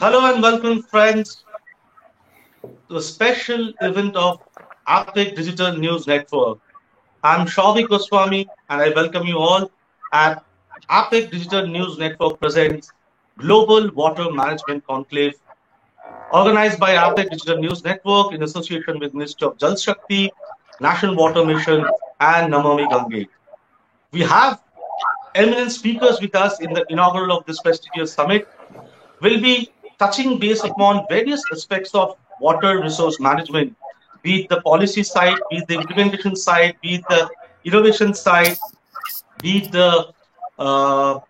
Hello and welcome, friends, to a special event of APEC Digital News Network. I'm Shawvi Goswami, and I welcome you all at APEC Digital News Network presents Global Water Management Conclave, organized by APEC Digital News Network in association with Ministry of Jal Shakti, National Water Mission, and Namami Gange. We have eminent speakers with us in the inaugural of this prestigious summit. Will be touching base upon various aspects of water resource management, be it the policy side, be it the implementation side, be it the innovation side, be it the uh,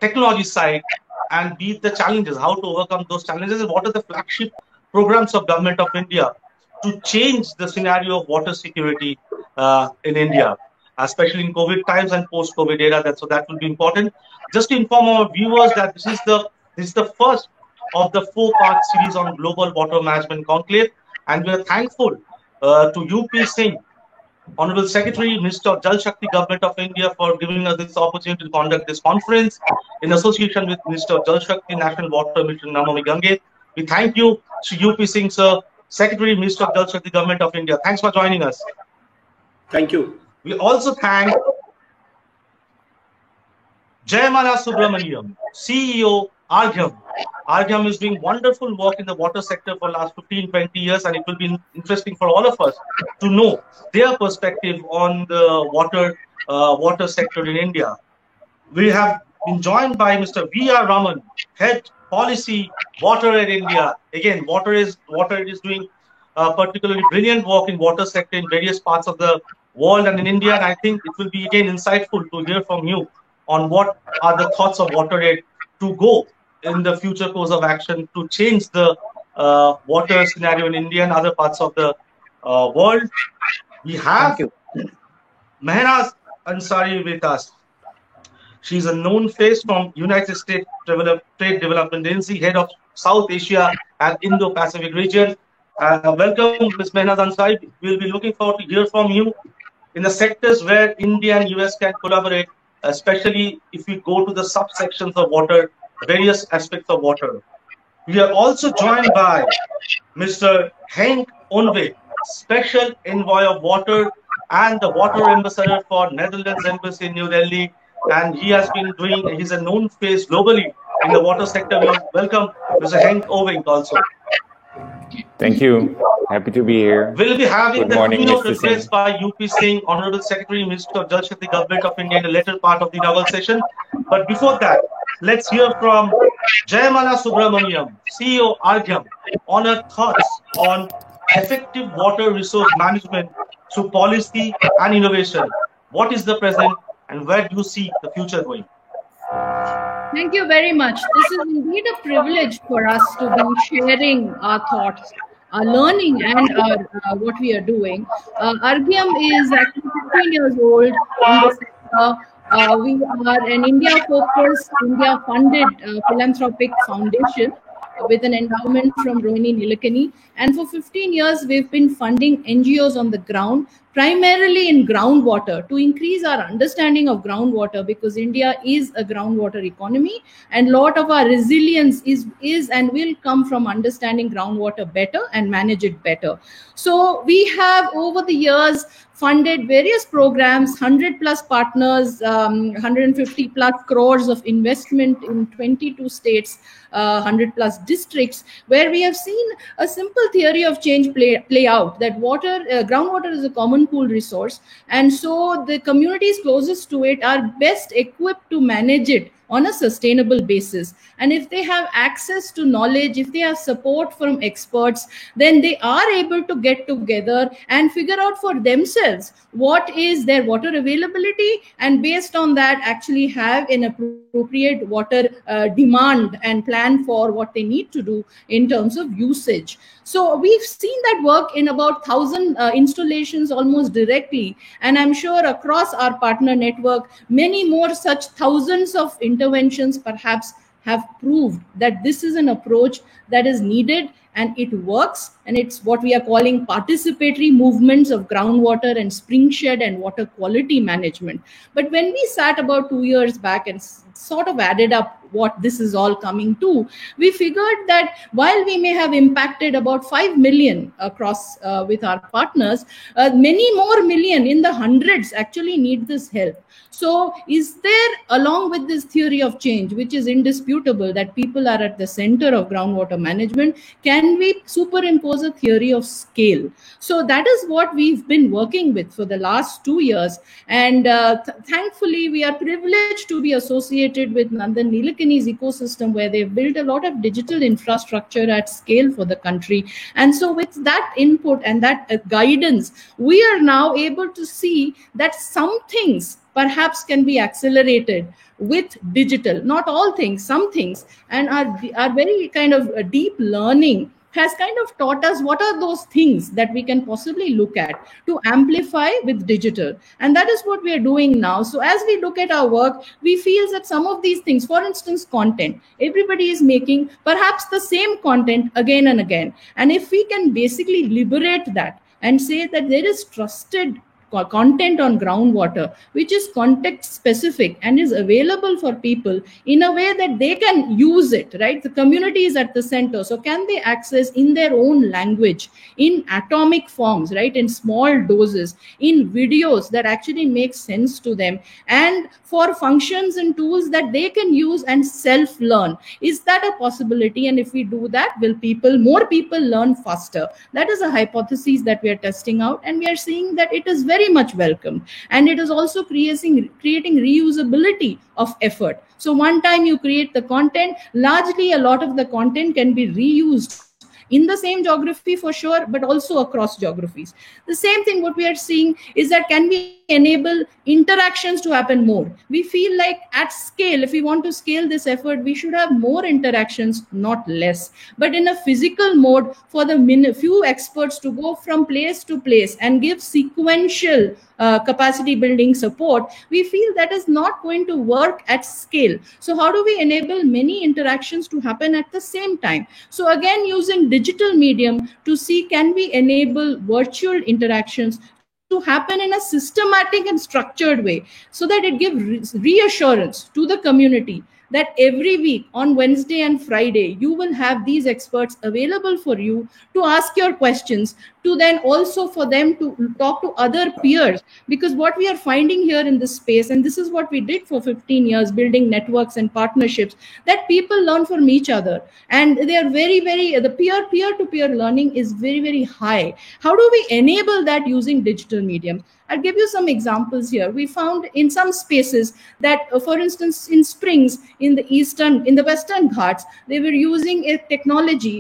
technology side, and be it the challenges, how to overcome those challenges, and what are the flagship programs of Government of India to change the scenario of water security in India, especially in COVID times and post-COVID era. So that will be important. Just to inform our viewers that this is the first of the four-part series on global water management conclave, and we are thankful to UP Singh, Honorable Secretary, Minister of Jal Shakti, Government of India, for giving us this opportunity to conduct this conference in association with Minister of Jal Shakti, National Water Mission, Namami Gange. We thank you, Shri UP Singh, sir, Secretary, Minister of Jal Shakti, Government of India. Thanks for joining us. Thank you. We also thank Jayamala Subramaniam, CEO, Argyam. Argyam is doing wonderful work in the water sector for the last 15, 20 years, and it will be interesting for all of us to know their perspective on the water sector in India. We have been joined by Mr. V.R. Raman, Head Policy, Water in India. Again, water is doing particularly brilliant work in water sector in various parts of the world and in India, and I think it will be again insightful to hear from you on what are the thoughts of WaterAid to go in the future course of action to change the water scenario in India and other parts of the world. We have Mehnaz Ansari with us. She's a known face from United States Trade Development Agency, head of South Asia and Indo-Pacific region. Welcome, Ms. Mehnaz Ansari. We'll be looking forward to hear from you in the sectors where India and US can collaborate, especially if we go to the subsections of water, various aspects of water. We are also joined by Mr. Henk Onwe, Special Envoy of Water and the Water Ambassador for Netherlands Embassy in New Delhi. And he's a known face globally in the water sector. We welcome Mr. Henk Onwe also. Thank you. Happy to be here. We'll be having the keynote address by UP Singh, Honorable Secretary, Minister of Jal Shakti, Government of India in the later part of the inaugural session. But before that, let's hear from Jayamala Subramaniam, CEO Argyam, on her thoughts on effective water resource management through policy and innovation. What is the present and where do you see the future going? Thank you very much. This is indeed a privilege for us to be sharing our thoughts, our learning, and what we are doing. Argyam is actually 15 years old in the sector. We are an India-focused, India-funded philanthropic foundation with an endowment from Rohini Nilekani. And for 15 years, we've been funding NGOs on the ground, primarily in groundwater, to increase our understanding of groundwater, because India is a groundwater economy, and a lot of our resilience is and will come from understanding groundwater better and manage it better. So we have, over the years, funded various programs, 100 plus partners, 150 plus crores of investment in 22 states, 100 plus districts, where we have seen a simple theory of change play out, that groundwater is a common pool resource, and so the communities closest to it are best equipped to manage it on a sustainable basis. And if they have access to knowledge, if they have support from experts, then they are able to get together and figure out for themselves what is their water availability, and based on that actually have an appropriate water demand and plan for what they need to do in terms of usage. So we've seen that work in about 1,000 installations almost directly, and I'm sure across our partner network, many more such thousands of interventions perhaps have proved that this is an approach that is needed and it works, and it's what we are calling participatory movements of groundwater and spring shed and water quality management. But when we sat about 2 years back and sort of added up what this is all coming to, we figured that while we may have impacted about 5 million across with our partners, many more million in the hundreds actually need this help. So is there, along with this theory of change, which is indisputable that people are at the center of groundwater management, can we superimpose a theory of scale? So that is what we've been working with for the last 2 years. And thankfully, we are privileged to be associated with Nandan Nilekani's ecosystem, where they've built a lot of digital infrastructure at scale for the country. And so with that input and that guidance, we are now able to see that some things perhaps can be accelerated with digital, not all things, some things, and our very kind of deep learning has kind of taught us what are those things that we can possibly look at to amplify with digital. And that is what we are doing now. So as we look at our work, we feel that some of these things, for instance, content, everybody is making perhaps the same content again and again. And if we can basically liberate that and say that there is trusted content on groundwater, which is context specific and is available for people in a way that they can use it, right? The community is at the center. So can they access in their own language, in atomic forms, right? In small doses, in videos that actually make sense to them, and for functions and tools that they can use and self-learn. Is that a possibility? And if we do that, will more people learn faster? That is a hypothesis that we are testing out, and we are seeing that it is very much welcome, and it is also creating reusability of effort. So one time you create the content, largely a lot of the content can be reused in the same geography for sure, but also across geographies. The same thing what we are seeing is that can we enable interactions to happen more? We feel like at scale, if we want to scale this effort, we should have more interactions, not less. But in a physical mode, for the few experts to go from place to place and give sequential capacity building support, we feel that is not going to work at scale. So how do we enable many interactions to happen at the same time? So again, using digital medium to see, can we enable virtual interactions to happen in a systematic and structured way, so that it gives reassurance to the community that every week on Wednesday and Friday, you will have these experts available for you to ask your questions, to then also for them to talk to other peers. Because what we are finding here in this space, and this is what we did for 15 years, building networks and partnerships, that people learn from each other. And they are the peer-to-peer learning is very, very high. How do we enable that using digital medium? I'll give you some examples here. We found in some spaces that, for instance, in springs in the Western Ghats, they were using a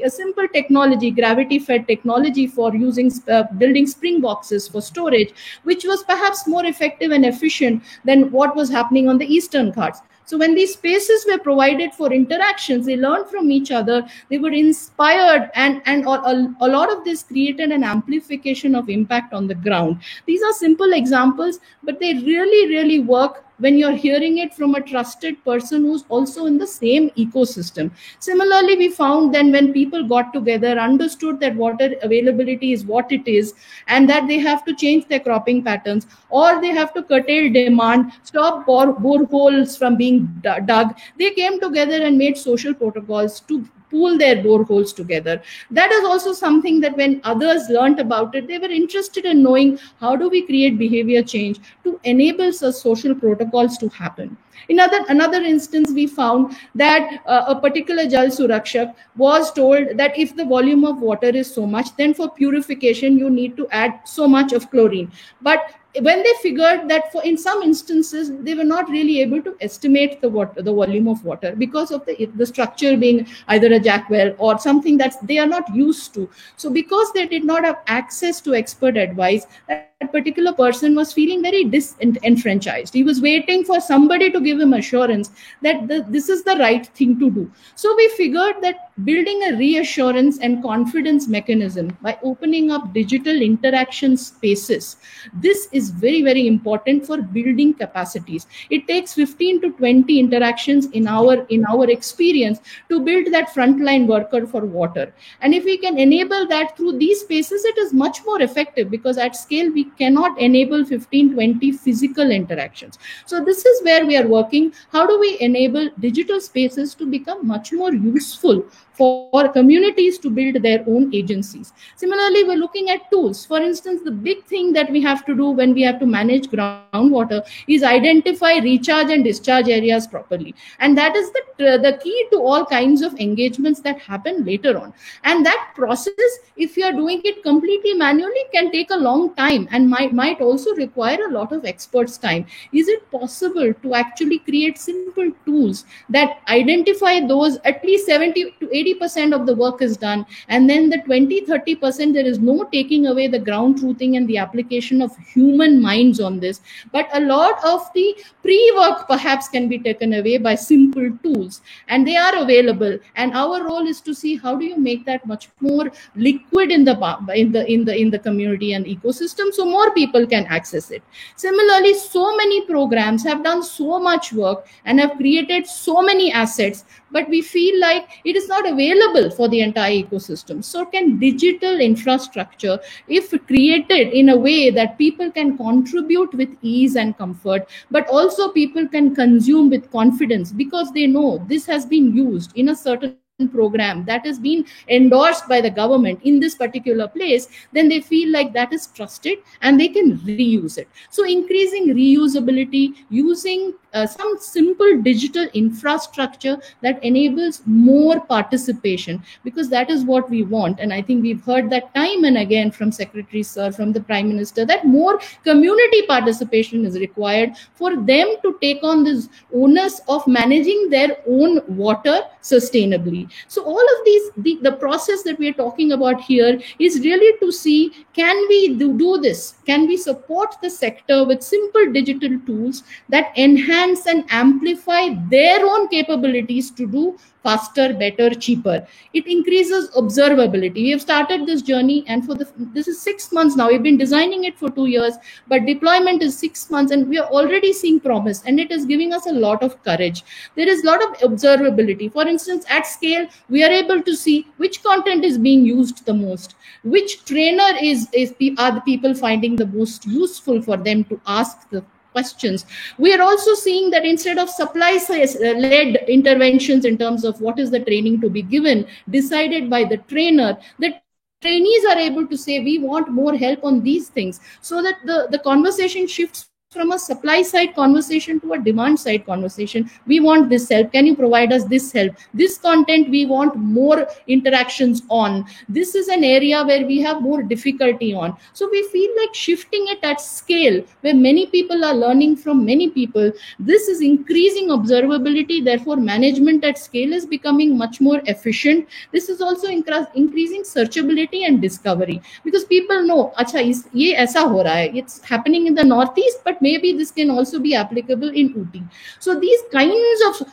simple technology, gravity-fed technology for building spring boxes for storage, which was perhaps more effective and efficient than what was happening on the Eastern Ghats. So when these spaces were provided for interactions, they learned from each other, they were inspired, and a lot of this created an amplification of impact on the ground. These are simple examples, but they really, really work when you're hearing it from a trusted person who's also in the same ecosystem. Similarly, we found then when people got together, understood that water availability is what it is, and that they have to change their cropping patterns, or they have to curtail demand, stop boreholes from being dug, they came together and made social protocols to pool their boreholes together. That is also something that when others learned about it, they were interested in knowing how do we create behavior change to enable such social protocols to happen. In another instance, we found that a particular Jal Surakshak was told that if the volume of water is so much, then for purification, you need to add so much of chlorine. But when they figured that in some instances, they were not really able to estimate the volume of water because of the structure being either a jack well or something that they are not used to. So because they did not have access to expert advice, that particular person was feeling very disenfranchised. He was waiting for somebody to give him assurance that this is the right thing to do. So we figured that building a reassurance and confidence mechanism by opening up digital interaction spaces, this is very, very important for building capacities. It takes 15 to 20 interactions in our experience to build that frontline worker for water. And if we can enable that through these spaces, it is much more effective, because at scale we cannot enable 15-20 physical interactions. So this is where we are working. How do we enable digital spaces to become much more useful for communities to build their own agencies? Similarly, we're looking at tools. For instance, the big thing that we have to do when we have to manage groundwater is identify recharge and discharge areas properly. And that is the key to all kinds of engagements that happen later on. And that process, if you are doing it completely manually, can take a long time and might also require a lot of experts' time. Is it possible to actually create simple tools that identify those at least 70 to 80% of the work is done, and then the 20-30% there is no taking away the ground truthing and the application of human minds on this, but a lot of the pre-work perhaps can be taken away by simple tools, and they are available. And our role is to see how do you make that much more liquid in the community and ecosystem, so more people can access it. Similarly, so many programs have done so much work and have created so many assets, but we feel like it is not available for the entire ecosystem. So can digital infrastructure, if created in a way that people can contribute with ease and comfort, but also people can consume with confidence because they know this has been used in a certain program that has been endorsed by the government in this particular place, then they feel like that is trusted and they can reuse it. So increasing reusability, using some simple digital infrastructure that enables more participation, because that is what we want. And I think we've heard that time and again from Secretary Sir, from the Prime Minister, that more community participation is required for them to take on this onus of managing their own water sustainably. So all of these, the process that we are talking about here is really to see, can we do this? Can we support the sector with simple digital tools that enhance and amplify their own capabilities to do faster, better, cheaper? It increases observability. We have started this journey, and this is 6 months now. We've been designing it for 2 years, but deployment is 6 months, and we are already seeing promise, and it is giving us a lot of courage. There is a lot of observability. For instance, at scale, we are able to see which content is being used the most, which trainer are the people finding the most useful for them to ask the questions. We are also seeing that instead of supply-led interventions in terms of what is the training to be given, decided by the trainer, the trainees are able to say, we want more help on these things, so that the conversation shifts from a supply side conversation to a demand side conversation. We want this help. Can you provide us this help? This content we want more interactions on. This is an area where we have more difficulty on. So we feel like shifting it at scale, where many people are learning from many people. This is increasing observability. Therefore, management at scale is becoming much more efficient. This is also increasing searchability and discovery, because people know, acha, ye aisa ho raha hai. It's happening in the Northeast, but maybe this can also be applicable in Ooty. So these kinds of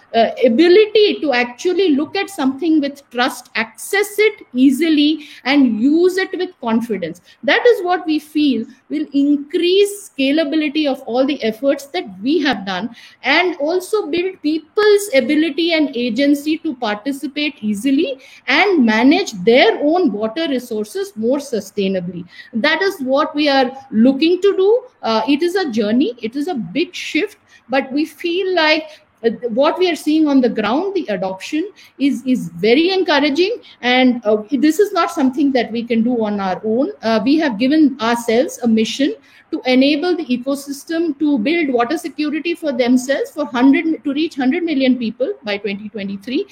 ability to actually look at something with trust, access it easily, and use it with confidence, that is what we feel will increase scalability of all the efforts that we have done, and also build people's ability and agency to participate easily and manage their own water resources more sustainably. That is what we are looking to do. It is a journey. It is a big shift, but we feel like what we are seeing on the ground, the adoption is very encouraging, and this is not something that we can do on our own. We have given ourselves a mission to enable the ecosystem to build water security for themselves to reach 100 million people by 2023.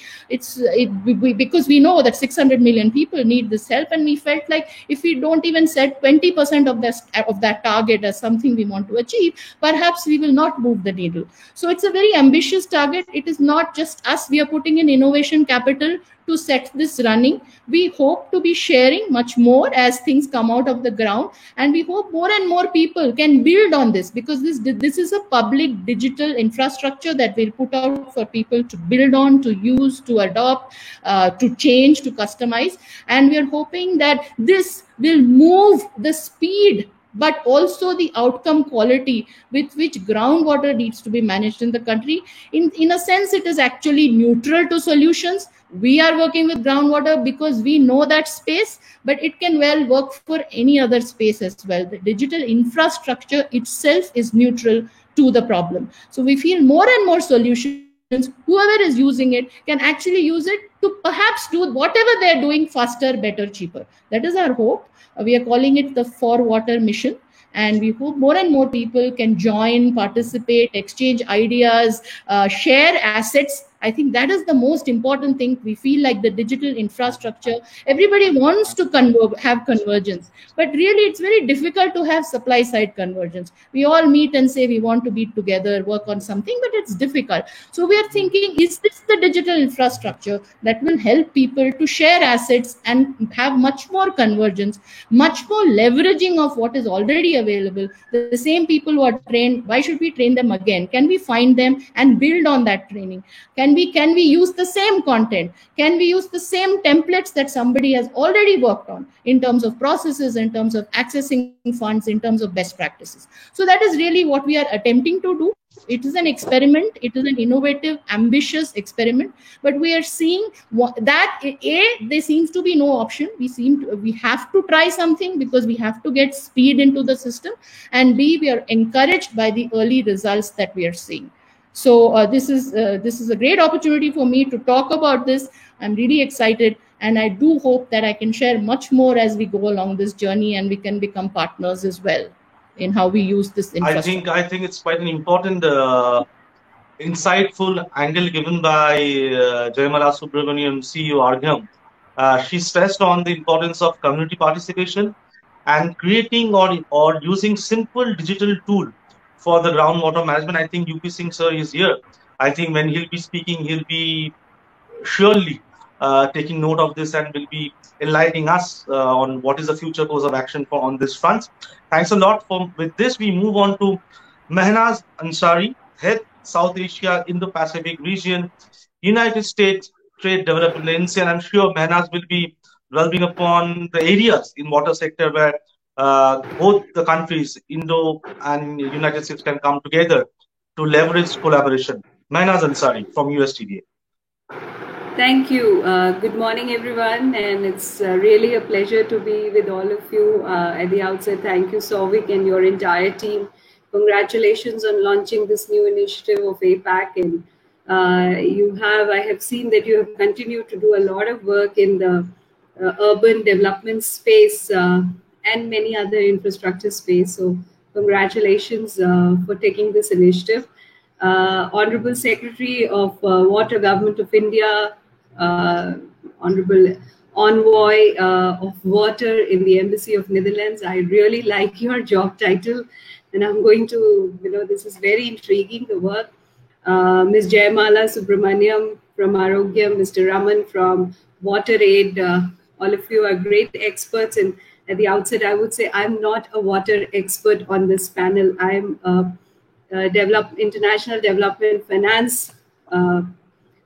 Because we know that 600 million people need this help, and we felt like if we don't even set 20% of that target as something we want to achieve, perhaps we will not move the needle. So it's a very ambitious ambitious target. It is not just us. We are putting in innovation capital to set this running. We hope to be sharing much more as things come out of the ground, and we hope more and more people can build on this, because this is a public digital infrastructure that we'll put out for people to build on, to use, to adopt, to change, to customize. And we are hoping that this will move the speed but also the outcome quality with which groundwater needs to be managed in the country. In a sense, it is actually neutral to solutions. We are working with groundwater because we know that space, but it can well work for any other space as well. The digital infrastructure itself is neutral to the problem. So we feel more and more solutions, whoever is using it can actually use it to perhaps do whatever they're doing faster, better, cheaper. That is our hope. We are calling it the For Water mission. And we hope more and more people can join, participate, exchange ideas, share assets. I think that is the most important thing. We feel like the digital infrastructure, everybody wants to have convergence, but really it's very difficult to have supply side convergence. We all meet and say we want to be together, work on something, but it's difficult. So we are thinking, is this the digital infrastructure that will help people to share assets and have much more convergence, much more leveraging of what is already available? The same people who are trained, why should we train them again? Can we find them and build on that training? Can we use the same content? Can we use the same templates that somebody has already worked on in terms of processes, in terms of accessing funds, in terms of best practices? So that is really what we are attempting to do. It is an experiment. It is an innovative, ambitious experiment. But we are seeing that there seems to be no option. We have to try something because we have to get speed into the system. And B, we are encouraged by the early results that we are seeing. So this is a great opportunity for me to talk about this. I'm really excited, and I do hope that I can share much more as we go along this journey, and we can become partners as well in how we use this infrastructure. I think it's quite an important, insightful angle given by Jayamala Subramaniam, CEO Argyam. She stressed on the importance of community participation and creating or using simple digital tool for the groundwater management. I think UP Singh sir is here. I think when he'll be speaking, he'll be surely taking note of this and will be enlightening us on what is the future course of action on this front. Thanks a lot. With this, we move on to Mehnaz Ansari, Head South Asia, Indo-Pacific region, United States Trade Development Agency, and I'm sure Mehnaz will be dwelling upon the areas in water sector where both the countries, Indo and United States, can come together to leverage collaboration. Mehnaz Ansari from USTDA. Thank you. Good morning, everyone. And it's really a pleasure to be with all of you. At the outset, thank you, Souvik, and your entire team. Congratulations on launching this new initiative of APAC. And I have seen that you have continued to do a lot of work in the urban development space and many other infrastructure space. So congratulations for taking this initiative. Honorable Secretary of Water, Government of India, Honorable Envoy of Water in the Embassy of Netherlands. I really like your job title, and I'm going to, this is very intriguing, the work. Ms. Jayamala Subramaniam from Arogyam, Mr. Raman from WaterAid, all of you are great experts. And at the outset, I would say I'm not a water expert on this panel. I'm international development finance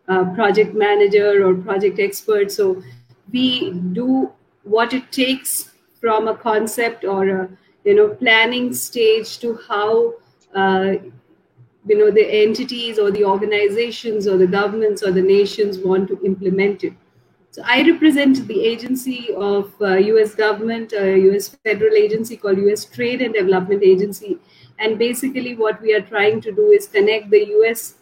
project manager or project expert. So we do what it takes from a concept or a planning stage to how the entities or the organizations or the governments or the nations want to implement it. So I represent the agency of US government, a US federal agency called US Trade and Development Agency. And basically what we are trying to do is connect the US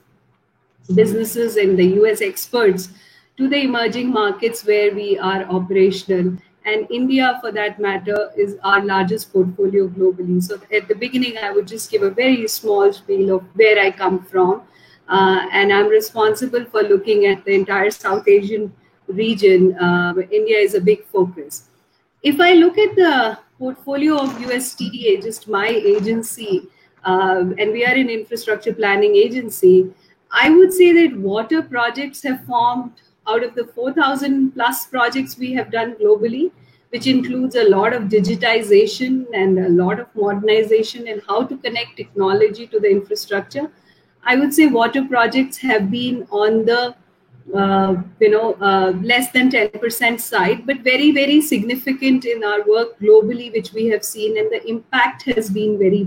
businesses and the US experts to the emerging markets where we are operational. And India, for that matter, is our largest portfolio globally. So at the beginning, I would just give a very small spiel of where I come from. And I'm responsible for looking at the entire South Asian region. India is a big focus. If I look at the portfolio of USTDA, just my agency, and we are an infrastructure planning agency, I would say that water projects have formed out of the 4,000 plus projects we have done globally, which includes a lot of digitization and a lot of modernization and how to connect technology to the infrastructure. I would say water projects have been on the less than 10% side, but very, very significant in our work globally, which we have seen, and the impact has been very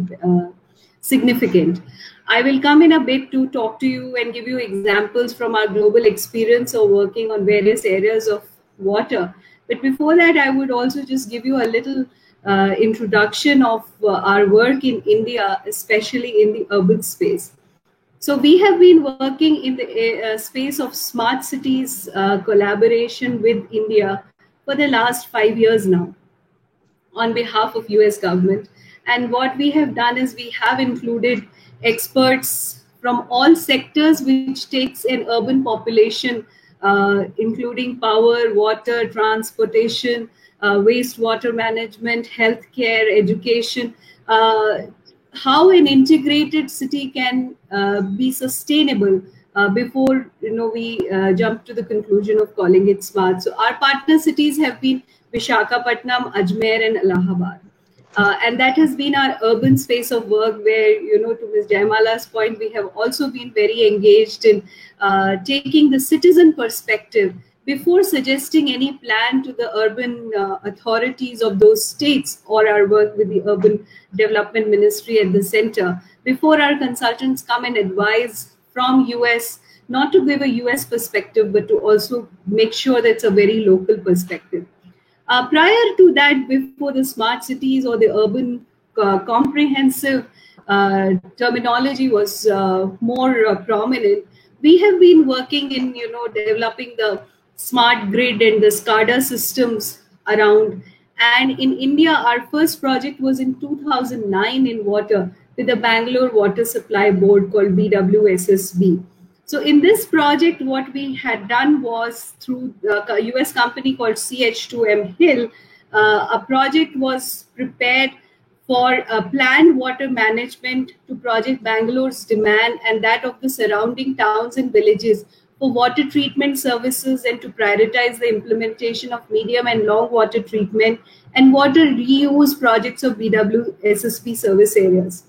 significant. I will come in a bit to talk to you and give you examples from our global experience of working on various areas of water. But before that, I would also just give you a little introduction of our work in India, especially in the urban space. So we have been working in the space of smart cities collaboration with India for the last 5 years now on behalf of US government. And what we have done is we have included experts from all sectors, which takes an urban population, including power, water, transportation, wastewater management, healthcare, education, how an integrated city can be sustainable before we jump to the conclusion of calling it smart. So our partner cities have been Visakhapatnam, Ajmer, and Allahabad. And that has been our urban space of work where, to Ms. Jaimala's point, we have also been very engaged in taking the citizen perspective before suggesting any plan to the urban authorities of those states or our work with the Urban Development Ministry at the center. Before our consultants come and advise from US, not to give a US perspective, but to also make sure that it's a very local perspective. Prior to that, before the smart cities or the urban comprehensive terminology was more prominent, we have been working in developing the smart grid and the SCADA systems around. And in India, our first project was in 2009 in water with the Bangalore Water Supply Board called BWSSB. So in this project, what we had done was through a US company called CH2M Hill, a project was prepared for planned water management to Project Bangalore's demand and that of the surrounding towns and villages for water treatment services and to prioritize the implementation of medium and long water treatment and water reuse projects of BWSSB service areas.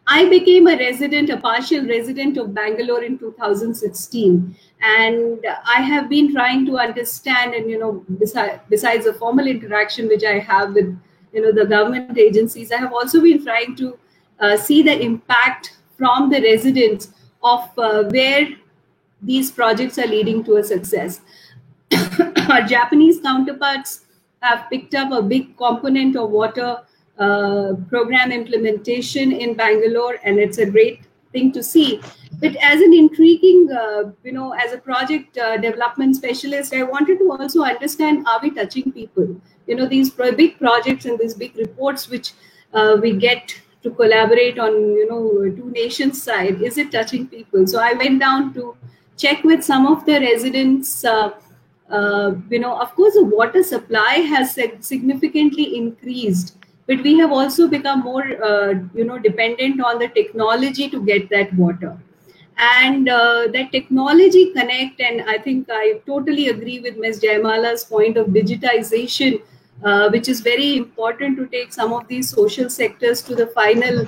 I became a partial resident of Bangalore in 2016, and I have been trying to understand, and besides the formal interaction which I have with the government agencies, I have also been trying to see the impact from the residents of where these projects are leading to a success. Our Japanese counterparts have picked up a big component of water program implementation in Bangalore, and it's a great thing to see. But as an intriguing, as a project development specialist, I wanted to also understand, are we touching people? These big projects and these big reports which we get to collaborate on, two nations side, is it touching people? So I went down to check with some of the residents. Of course, the water supply has significantly increased, but we have also become more, dependent on the technology to get that water. And that technology connect, and I think I totally agree with Ms. Jaimala's point of digitization, which is very important to take some of these social sectors to the final,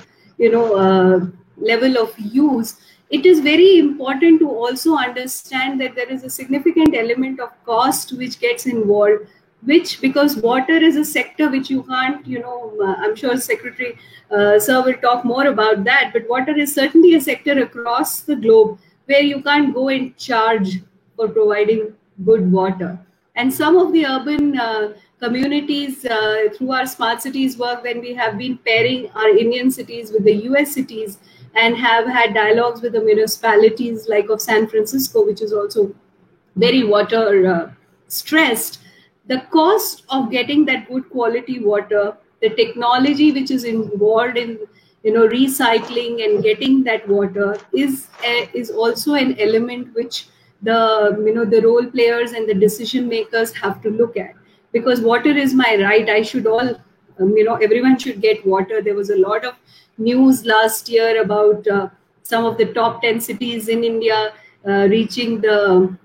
level of use. It is very important to also understand that there is a significant element of cost which gets involved, because water is a sector which you can't, I'm sure Secretary Sir will talk more about that, but water is certainly a sector across the globe where you can't go and charge for providing good water. And some of the urban communities through our smart cities work, when we have been pairing our Indian cities with the US cities and have had dialogues with the municipalities like of San Francisco, which is also very water stressed, the cost of getting that good quality water, the technology which is involved in recycling and getting that water is also an element which the role players and the decision makers have to look at, because water is my right. I should all everyone should get water. There was a lot of news last year about some of the top 10 cities in India, reaching the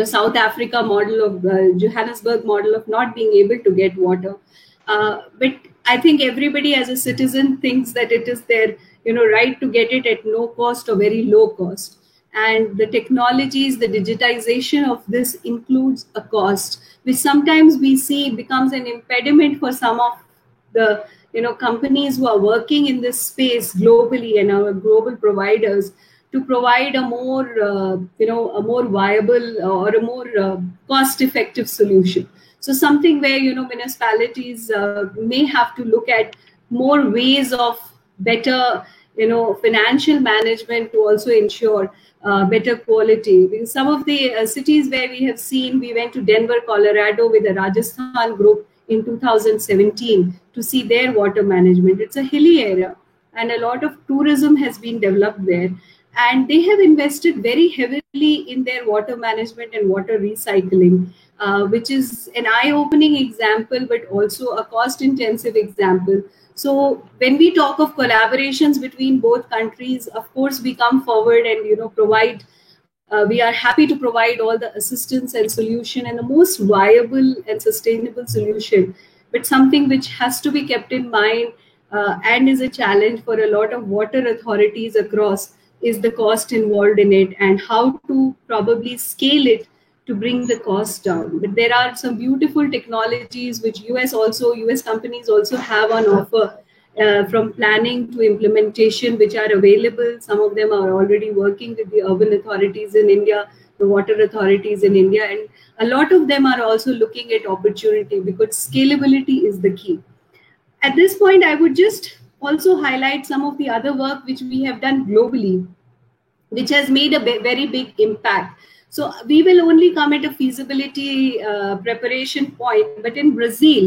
South Africa model of Johannesburg model of not being able to get water. But I think everybody as a citizen thinks that it is their right to get it at no cost or very low cost. And the technologies, the digitization of this includes a cost, which sometimes we see becomes an impediment for some of the companies who are working in this space globally and our global providers to provide a more a more viable or a more cost-effective solution. So something where municipalities may have to look at more ways of better financial management to also ensure better quality. Because some of the cities where we have seen, we went to Denver, Colorado with the Rajasthan group in 2017 to see their water management. It's a hilly area and a lot of tourism has been developed there. And they have invested very heavily in their water management and water recycling, which is an eye-opening example, but also a cost-intensive example. So when we talk of collaborations between both countries, of course, we come forward and provide. We are happy to provide all the assistance and solution and the most viable and sustainable solution. But something which has to be kept in mind and is a challenge for a lot of water authorities across is the cost involved in it and how to probably scale it to bring the cost down. But there are some beautiful technologies which US companies also have on offer, from planning to implementation, which are available. Some of them are already working with the urban authorities in India, the water authorities in India, and a lot of them are also looking at opportunity because scalability is the key. At this point, I would just also highlight some of the other work which we have done globally, which has made a very big impact. So we will only come at a feasibility preparation point, but in Brazil,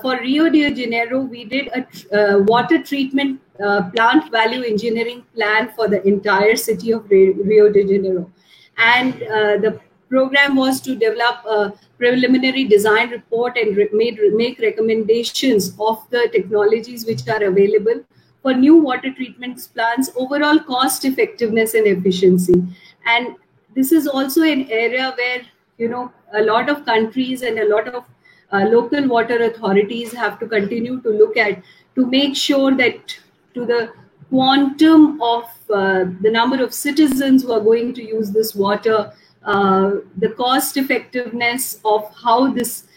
for Rio de Janeiro, we did a water treatment plant value engineering plan for the entire city of Rio de Janeiro. And the program was to develop a preliminary design report and make recommendations of the technologies which are available for new water treatment plants, overall cost effectiveness and efficiency. And this is also an area where a lot of countries and a lot of local water authorities have to continue to look at to make sure that to the quantum of the number of citizens who are going to use this water, the cost effectiveness of how this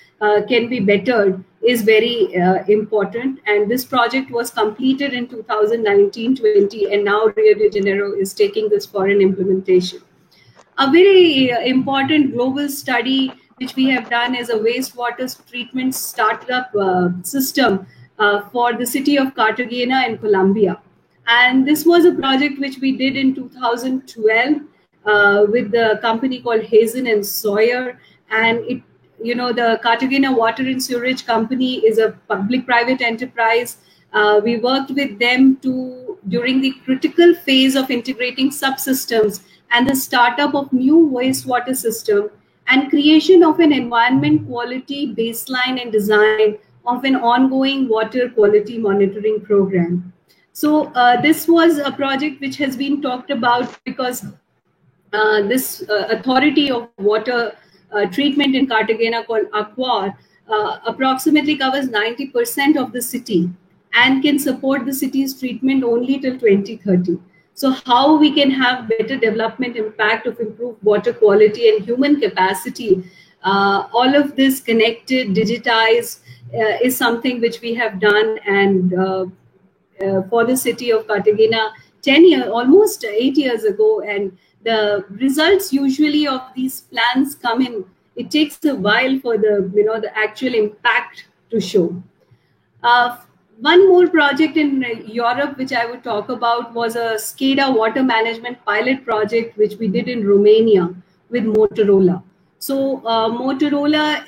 can be bettered is very important. And this project was completed in 2019-20, and now Rio de Janeiro is taking this for an implementation. A very important global study which we have done is a wastewater treatment startup system for the city of Cartagena in Colombia. And this was a project which we did in 2012 with the company called Hazen and Sawyer. And it, the Cartagena Water and Sewerage Company is a public-private enterprise. We worked with them during the critical phase of integrating subsystems and the startup of new wastewater system and creation of an environment quality baseline and design of an ongoing water quality monitoring program. So this was a project which has been talked about because this authority of water treatment in Cartagena called ACWAR approximately covers 90% of the city and can support the city's treatment only till 2030. So how we can have better development impact of improved water quality and human capacity, all of this connected, digitized is something which we have done. And for the city of Cartagena, almost 8 years ago, and the results usually of these plans come in. It takes a while for the actual impact to show. One more project in Europe, which I would talk about, was a SCADA water management pilot project, which we did in Romania with Motorola. So Motorola,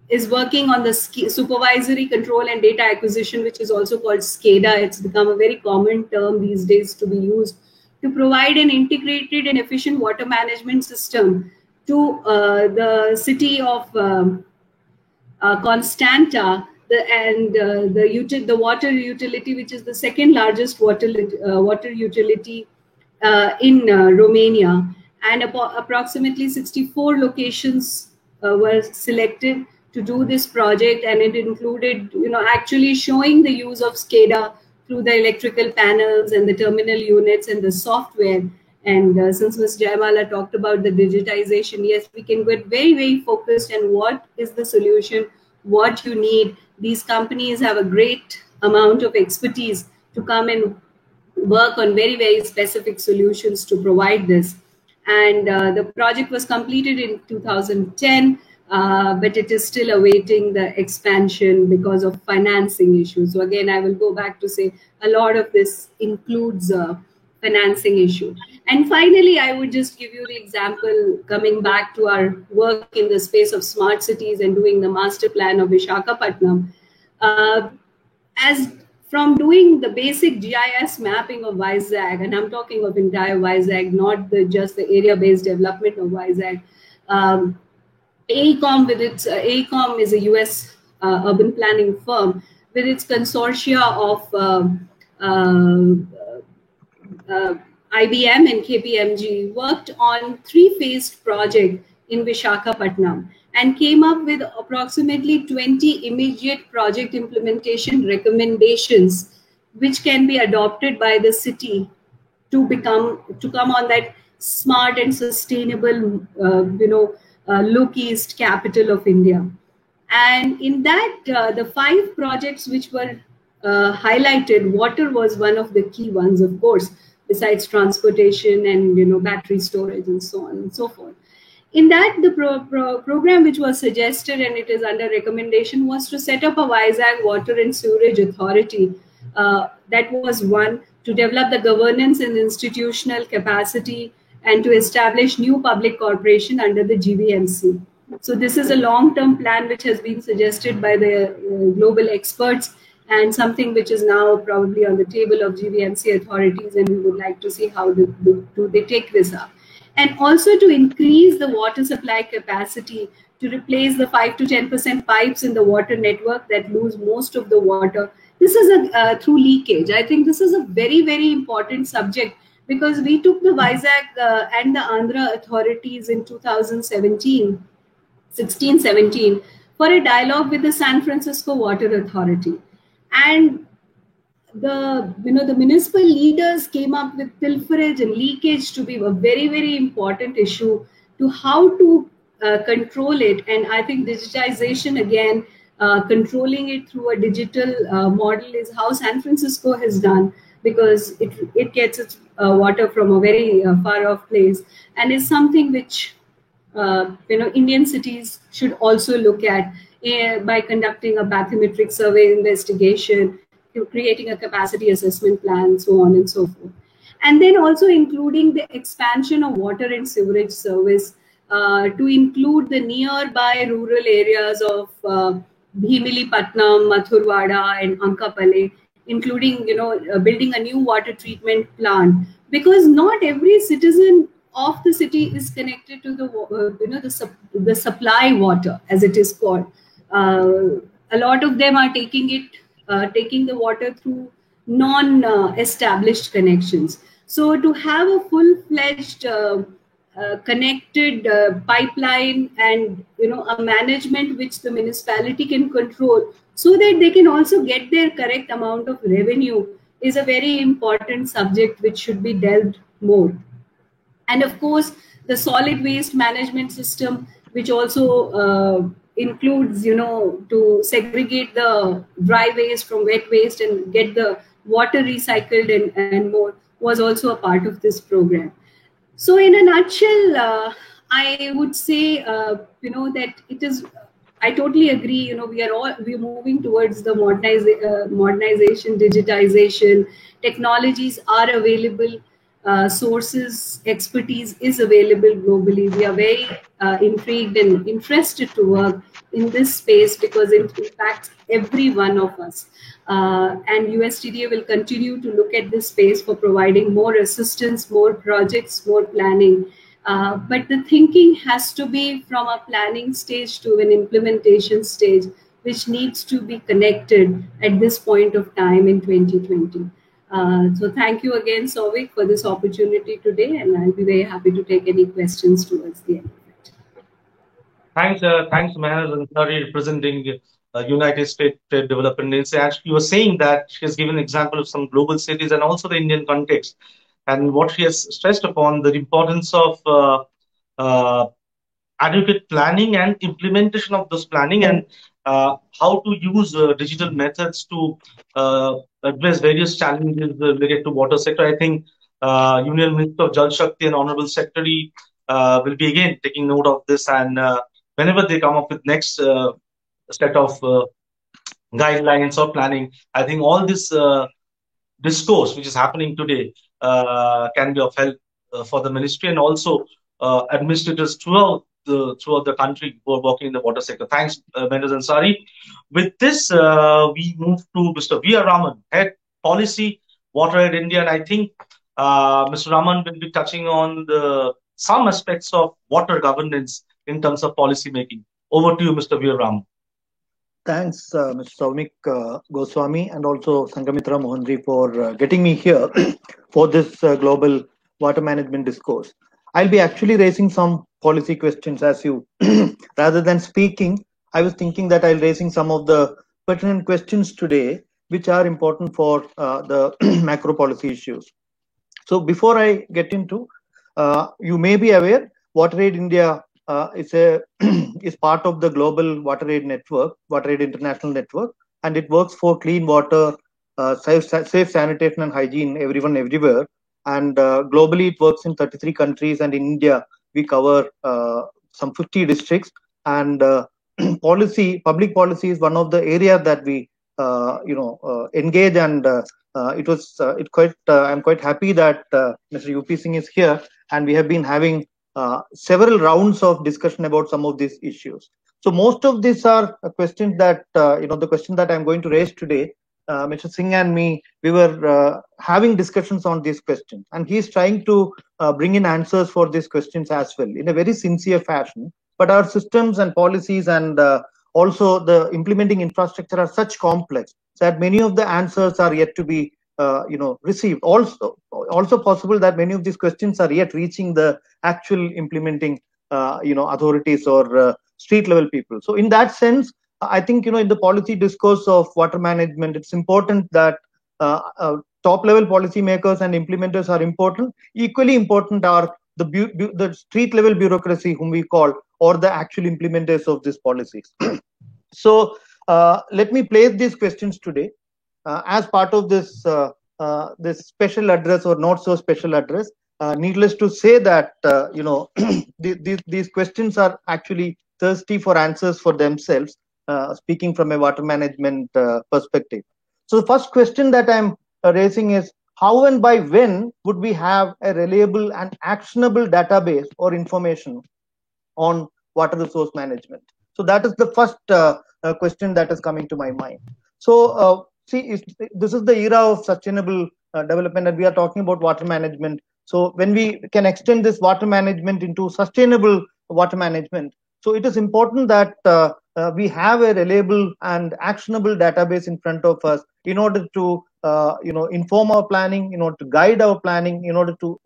is working on the supervisory control and data acquisition, which is also called SCADA. It's become a very common term these days to be used to provide an integrated and efficient water management system to the city of Constanta the water utility, which is the second largest water utility in Romania, and approximately 64 locations were selected to do this project, and it included, actually showing the use of SCADA through the electrical panels and the terminal units and the software. And since Ms. Jayamala talked about the digitization, yes, we can get very, very focused on what is the solution, what you need. These companies have a great amount of expertise to come and work on very, very specific solutions to provide this. And the project was completed in 2010, but it is still awaiting the expansion because of financing issues. So again, I will go back to say a lot of this includes financing issue. And finally, I would just give you the example, coming back to our work in the space of smart cities and doing the master plan of Visakhapatnam. As from doing the basic GIS mapping of Vizag, and I'm talking of entire Vizag, not just the area-based development of Vizag. AECOM is a US urban planning firm with its consortia of IBM and KPMG worked on 3-phased project in Visakhapatnam and came up with approximately 20 immediate project implementation recommendations, which can be adopted by the city to come on that smart and sustainable, look east capital of India. And in that, the 5 projects which were highlighted, water was one of the key ones, of course, besides transportation and battery storage and so on and so forth. In that, the program which was suggested, and it is under recommendation, was to set up a Vizag Water and Sewerage Authority. That was one, to develop the governance and institutional capacity and to establish new public corporation under the GVMC. So this is a long-term plan which has been suggested by the global experts, and something which is now probably on the table of GVMC authorities, and we would like to see how do they take this up. And also to increase the water supply capacity to replace the 5 to 10% pipes in the water network that lose most of the water. This is through leakage. I think this is a very, very important subject, because we took the Vizag and the Andhra authorities in 2016-17 for a dialogue with the San Francisco Water Authority. And the municipal leaders came up with pilferage and leakage to be a very, very important issue to how to control it. And I think digitization, again, controlling it through a digital model is how San Francisco has done, because it gets its water from a very far off place, and is something which Indian cities should also look at by conducting a bathymetric survey investigation, creating a capacity assessment plan, so on and so forth. And then also including the expansion of water and sewerage service to include the nearby rural areas of Bhimilipatnam, Mathurwada and Ankapale, including building a new water treatment plant, because not every citizen of the city is connected to the supply water, as it is called. A lot of them are taking the water through non-established connections. So to have a full-fledged connected pipeline and a management which the municipality can control, so that they can also get their correct amount of revenue, is a very important subject which should be delved more. And of course, the solid waste management system, which also includes, to segregate the dry waste from wet waste and get the water recycled and more, was also a part of this program. So in a nutshell, I would say, that it is, I totally agree, we're moving towards the modernization, digitization, technologies are available, sources, expertise is available globally. We are very intrigued and interested to work in this space because it impacts every one of us. And USTDA will continue to look at this space for providing more assistance, more projects, more planning. But the thinking has to be from a planning stage to an implementation stage, which needs to be connected at this point of time in 2020. So thank you again, Souvik, for this opportunity today, and I'll be very happy to take any questions towards the end of it. Thanks, Meher Ansari, representing United States Trade Development Agency. Actually, you were saying that she has given an example of some global cities and also the Indian context. And what she has stressed upon the importance of adequate planning and implementation of this planning, and how to use digital methods to address various challenges related to water sector. I think Union Minister of Jal Shakti and Honorable Secretary will be again taking note of this, and whenever they come up with next set of guidelines or planning, I think all this discourse which is happening today can be of help for the ministry and also administrators throughout the country who are working in the water sector. Thanks, Meher Ansari. With this, we move to Mr. V. R. Raman, Head Policy, WaterAid India, and I think Mr. Raman will be touching on some aspects of water governance in terms of policy making. Over to you, Mr. V. R. Raman. Thanks, Mr. Soumik Goswami, and also Sanghamitra Mohanji for getting me here for this global water management discourse. I'll be actually raising some policy questions as you, rather than speaking, I was thinking that I'll raising some of the pertinent questions today, which are important for the macro policy issues. So before I get into, you may be aware, WaterAid India is part of the global WaterAid network, WaterAid International Network, and it works for clean water, safe sanitation and hygiene, everyone, everywhere. And globally, it works in 33 countries, and in India, we cover some 50 districts. And public policy is one of the areas that we, engage. And I'm quite happy that Mr. UP Singh is here, and we have been having several rounds of discussion about some of these issues. So most of these are questions that, the question that I'm going to raise today, Mr. Singh and me, we were having discussions on these questions, and he's trying to bring in answers for these questions as well in a very sincere fashion. But our systems and policies and also the implementing infrastructure are such complex that many of the answers are yet to be received. Also possible that many of these questions are yet reaching the actual implementing, authorities or street level people. So in that sense, I think, in the policy discourse of water management, it's important that top level policymakers and implementers are important. Equally important are the street level bureaucracy, whom we call, or the actual implementers of these policies. So let me place these questions today as part of this this special address or not so special address. Needless to say that these questions are actually thirsty for answers for themselves, speaking from a water management perspective. So the first question that I'm raising is, how and by when would we have a reliable and actionable database or information on water resource management? So that is the first question that is coming to my mind. So see, this is the era of sustainable development, and we are talking about water management. So when we can extend this water management into sustainable water management, so it is important that we have a reliable and actionable database in front of us in order to inform our planning, in order to guide our planning, in order to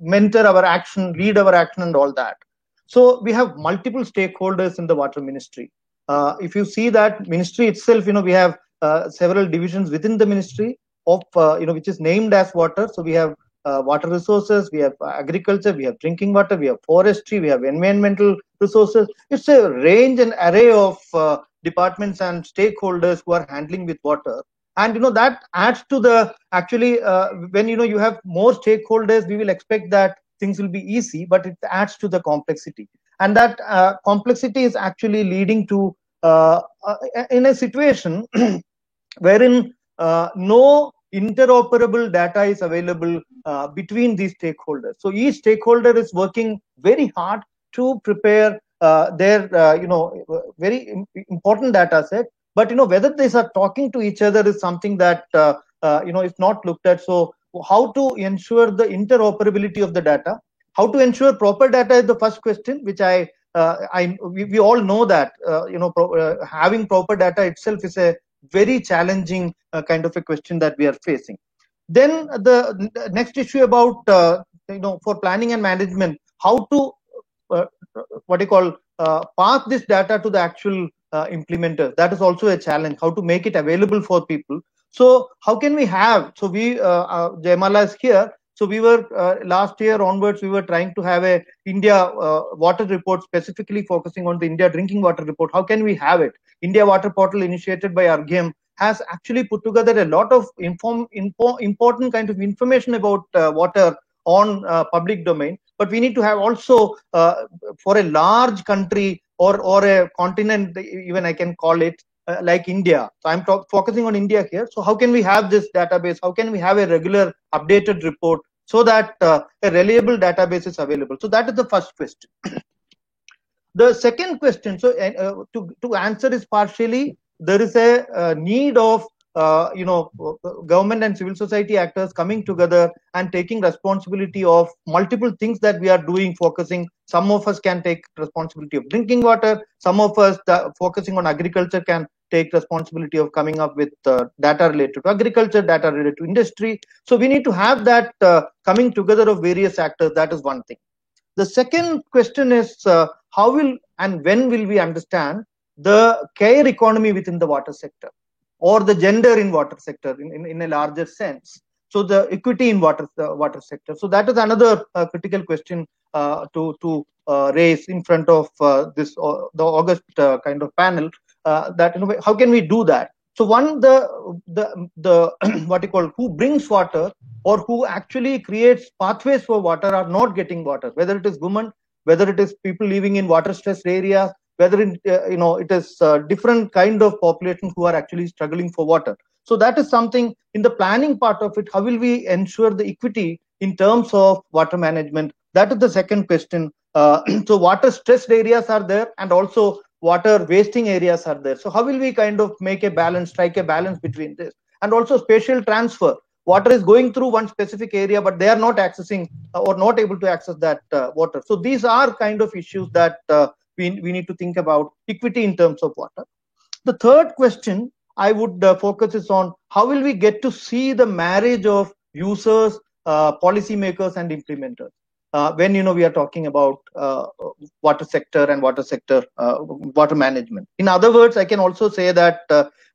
mentor our action, lead our action, and all that. So we have multiple stakeholders in the water ministry. If you see that ministry itself, we have several divisions within the ministry of which is named as water. So we have water resources, we have agriculture, we have drinking water, we have forestry, we have environmental resources. It's a range and array of departments and stakeholders who are handling with water. And that adds to the actually when you have more stakeholders, we will expect that things will be easy, but it adds to the complexity. And that complexity is actually leading to in a situation wherein no interoperable data is available between these stakeholders. So each stakeholder is working very hard to prepare their very important data set. But whether these are talking to each other is something that is not looked at. So how to ensure the interoperability of the data, how to ensure proper data is the first question, which I we all know that having proper data itself is a very challenging kind of a question that we are facing. Then the next issue about for planning and management, how to pass this data to the actual implementer. That is also a challenge. How to make it available for people. So how can we have? So we Jayamala is here. So we were last year onwards, we were trying to have a India water report specifically focusing on the India drinking water report. How can we have it? India Water Portal initiated by RGM has actually put together a lot of important kind of information about water on public domain. But we need to have also for a large country or a continent, even I can call it, like India. So I'm focusing on India here. So how can we have this database? How can we have a regular updated report so that a reliable database is available? So that is the first question. The second question, so to answer is partially, there is a need of government and civil society actors coming together and taking responsibility of multiple things that we are doing, focusing. Some of us can take responsibility of drinking water. Some of us focusing on agriculture can take responsibility of coming up with data related to agriculture, data related to industry. So we need to have that coming together of various actors. That is one thing. The second question is how will and when will we understand the care economy within the water sector, or the gender in water sector in a larger sense. So the equity in water sector. So that is another critical question to raise in front of the August kind of panel. That how can we do that? So one, the who brings water or who actually creates pathways for water are not getting water. Whether it is women, whether it is people living in water stressed areas, whether it is different kind of population who are actually struggling for water. So that is something in the planning part of it. How will we ensure the equity in terms of water management? That is the second question. So water stressed areas are there, and also water wasting areas are there. So how will we kind of make a balance, strike a balance between this? And also spatial transfer. Water is going through one specific area, but they are not accessing or not able to access that water. So these are kind of issues that we need to think about equity in terms of water. The third question I would focus is on how will we get to see the marriage of users, policymakers, and implementers when we are talking about water sector and water management. In other words, I can also say that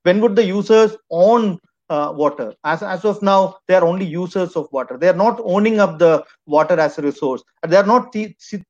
when would the users own water? As of now, they are only users of water. They are not owning up the water as a resource. They are not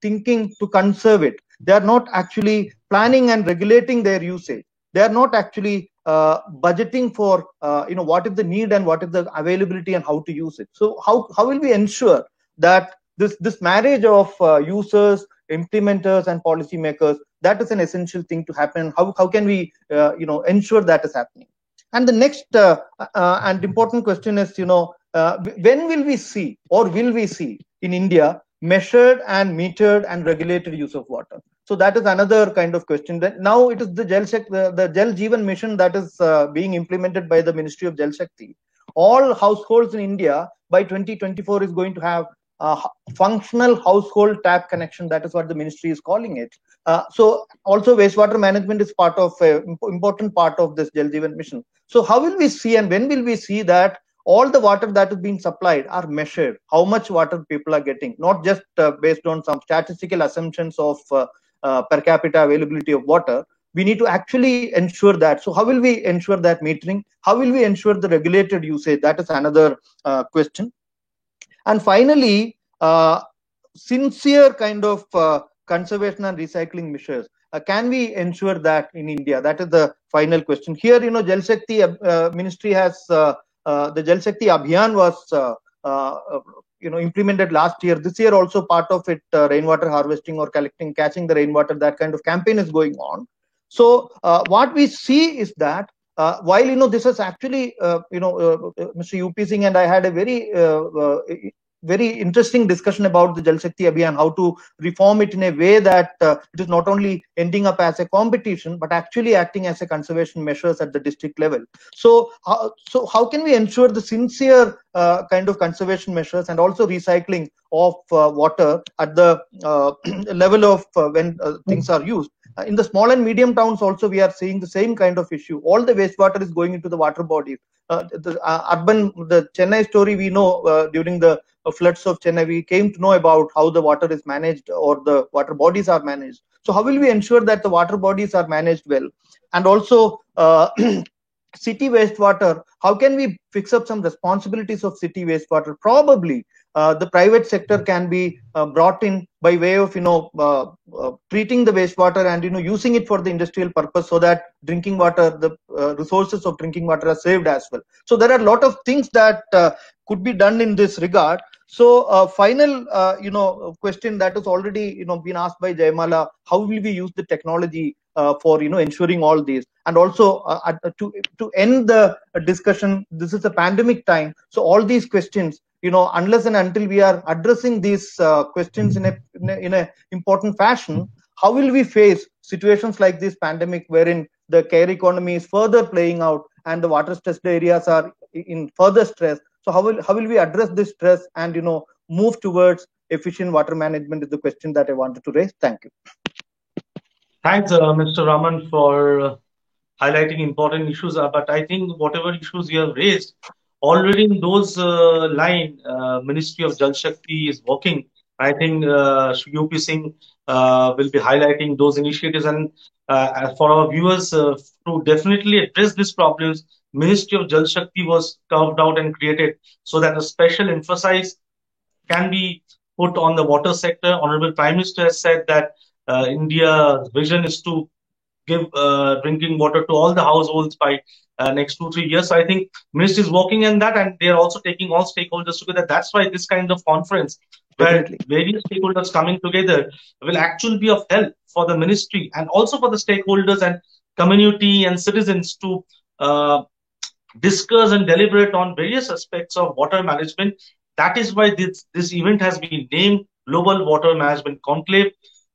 thinking to conserve it. They are not actually planning and regulating their usage. They are not actually budgeting for what is the need and what is the availability and how to use it. So how will we ensure that this marriage of users, implementers, and policymakers, that is an essential thing to happen? How can we ensure that is happening? And the next and important question is when will we see, or will we see in India, measured and metered and regulated use of water? So that is another kind of question. That now it is the Jal Jeevan mission that is being implemented by the Ministry of Jal Shakti. All households in India by 2024 is going to have a functional household tap connection. That is what the ministry is calling it. So also wastewater management is part of important part of this Jal Jeevan mission. So how will we see and when will we see that all the water that is being supplied are measured? How much water people are getting, not just based on some statistical assumptions of per capita availability of water. We need to actually ensure that. So how will we ensure that metering? How will we ensure the regulated usage? That is another question. And finally, sincere kind of conservation and recycling measures. Can we ensure that in India? That is the final question. Here, Jal Shakti ministry has the Jal Shakti Abhiyan was implemented last year. This year also part of it, rainwater harvesting or catching the rainwater, that kind of campaign is going on. So what we see is that while this is actually Mr. UP Singh and I had a very very interesting discussion about the Jal Shakti Abhiyan, how to reform it in a way that it is not only ending up as a competition, but actually acting as a conservation measures at the district level. So how can we ensure the sincere kind of conservation measures and also recycling of water at the level of when things are used? In the small and medium towns also, we are seeing the same kind of issue. All the wastewater is going into the water bodies. The Chennai story, we know during the floods of Chennai, we came to know about how the water is managed or the water bodies are managed. So how will we ensure that the water bodies are managed well? And also city wastewater, how can we fix up some responsibilities of city wastewater? Probably the private sector can be brought in by way of treating the wastewater and using it for the industrial purpose, so that drinking water, the resources of drinking water are saved as well. So there are a lot of things that could be done in this regard. So final question that is already been asked by Jayamala: how will we use the technology for ensuring all these? And also to end the discussion, this is a pandemic time, so all these questions, unless and until we are addressing these questions in a important fashion, how will we face situations like this pandemic, wherein the care economy is further playing out and the water stressed areas are in further stress? So how will we address this stress and move towards efficient water management is the question that I wanted to raise. Thank you. Thanks, Mr. Raman, for highlighting important issues. But I think whatever issues you have raised, already in those line, Ministry of Jal Shakti is working. I think UP Singh will be highlighting those initiatives. And for our viewers, to definitely address these problems, Ministry of Jal Shakti was carved out and created so that a special emphasis can be put on the water sector. Honorable Prime Minister has said that India's vision is to give drinking water to all the households by next 2-3 years. So I think Ministry is working on that, and they are also taking all stakeholders together. That's why this kind of conference, where various stakeholders coming together, will actually be of help for the ministry and also for the stakeholders and community and citizens to discuss and deliberate on various aspects of water management. That is why this event has been named Global Water Management Conclave.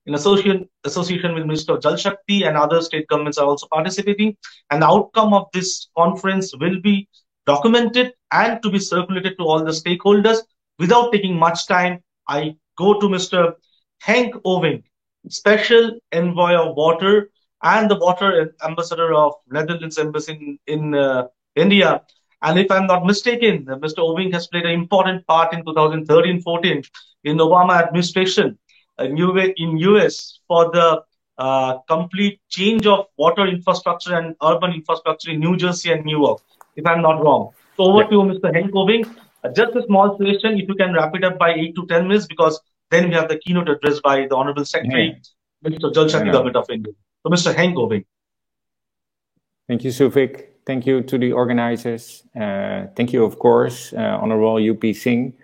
In association with Minister of Jal Shakti, and other state governments are also participating. And the outcome of this conference will be documented and to be circulated to all the stakeholders. Without taking much time, I go to Mr. Henk Oving, Special Envoy of Water and the Water Ambassador of Netherlands Embassy in India. And if I'm not mistaken, Mr. Oving has played an important part in 2013-14 in Obama administration in US for the complete change of water infrastructure and urban infrastructure in New Jersey and New York, if I'm not wrong. So over to you, Mr. Henk Oving. Just a small suggestion, if you can wrap it up by 8 to 10 minutes, because then we have the keynote address by the Honorable Secretary, Minister of Jal Shakti Government of India. So Mr. Henk Oving. Thank you, Suvik. Thank you to the organizers. Thank you, of course, Honorable UP Singh.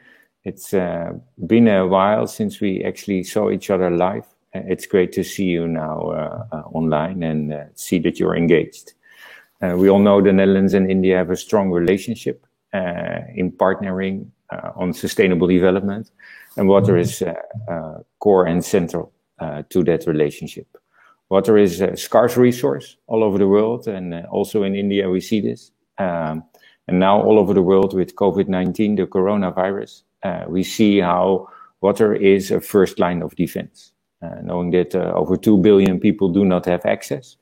It's been a while since we actually saw each other live. It's great to see you now online and see that you're engaged. We all know the Netherlands and India have a strong relationship in partnering on sustainable development, and water is core and central to that relationship. Water is a scarce resource all over the world, and also in India we see this. And now all over the world with COVID-19, the coronavirus, we see how water is a first line of defense, knowing that over 2 billion people do not have access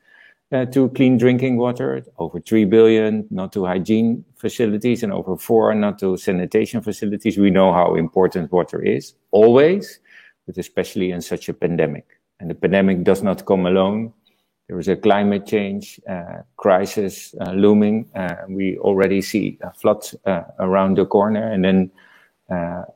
to clean drinking water, over 3 billion not to hygiene facilities, and over 4 not to sanitation facilities. We know how important water is, always, but especially in such a pandemic. And the pandemic does not come alone. There is a climate change crisis looming. We already see floods around the corner, and then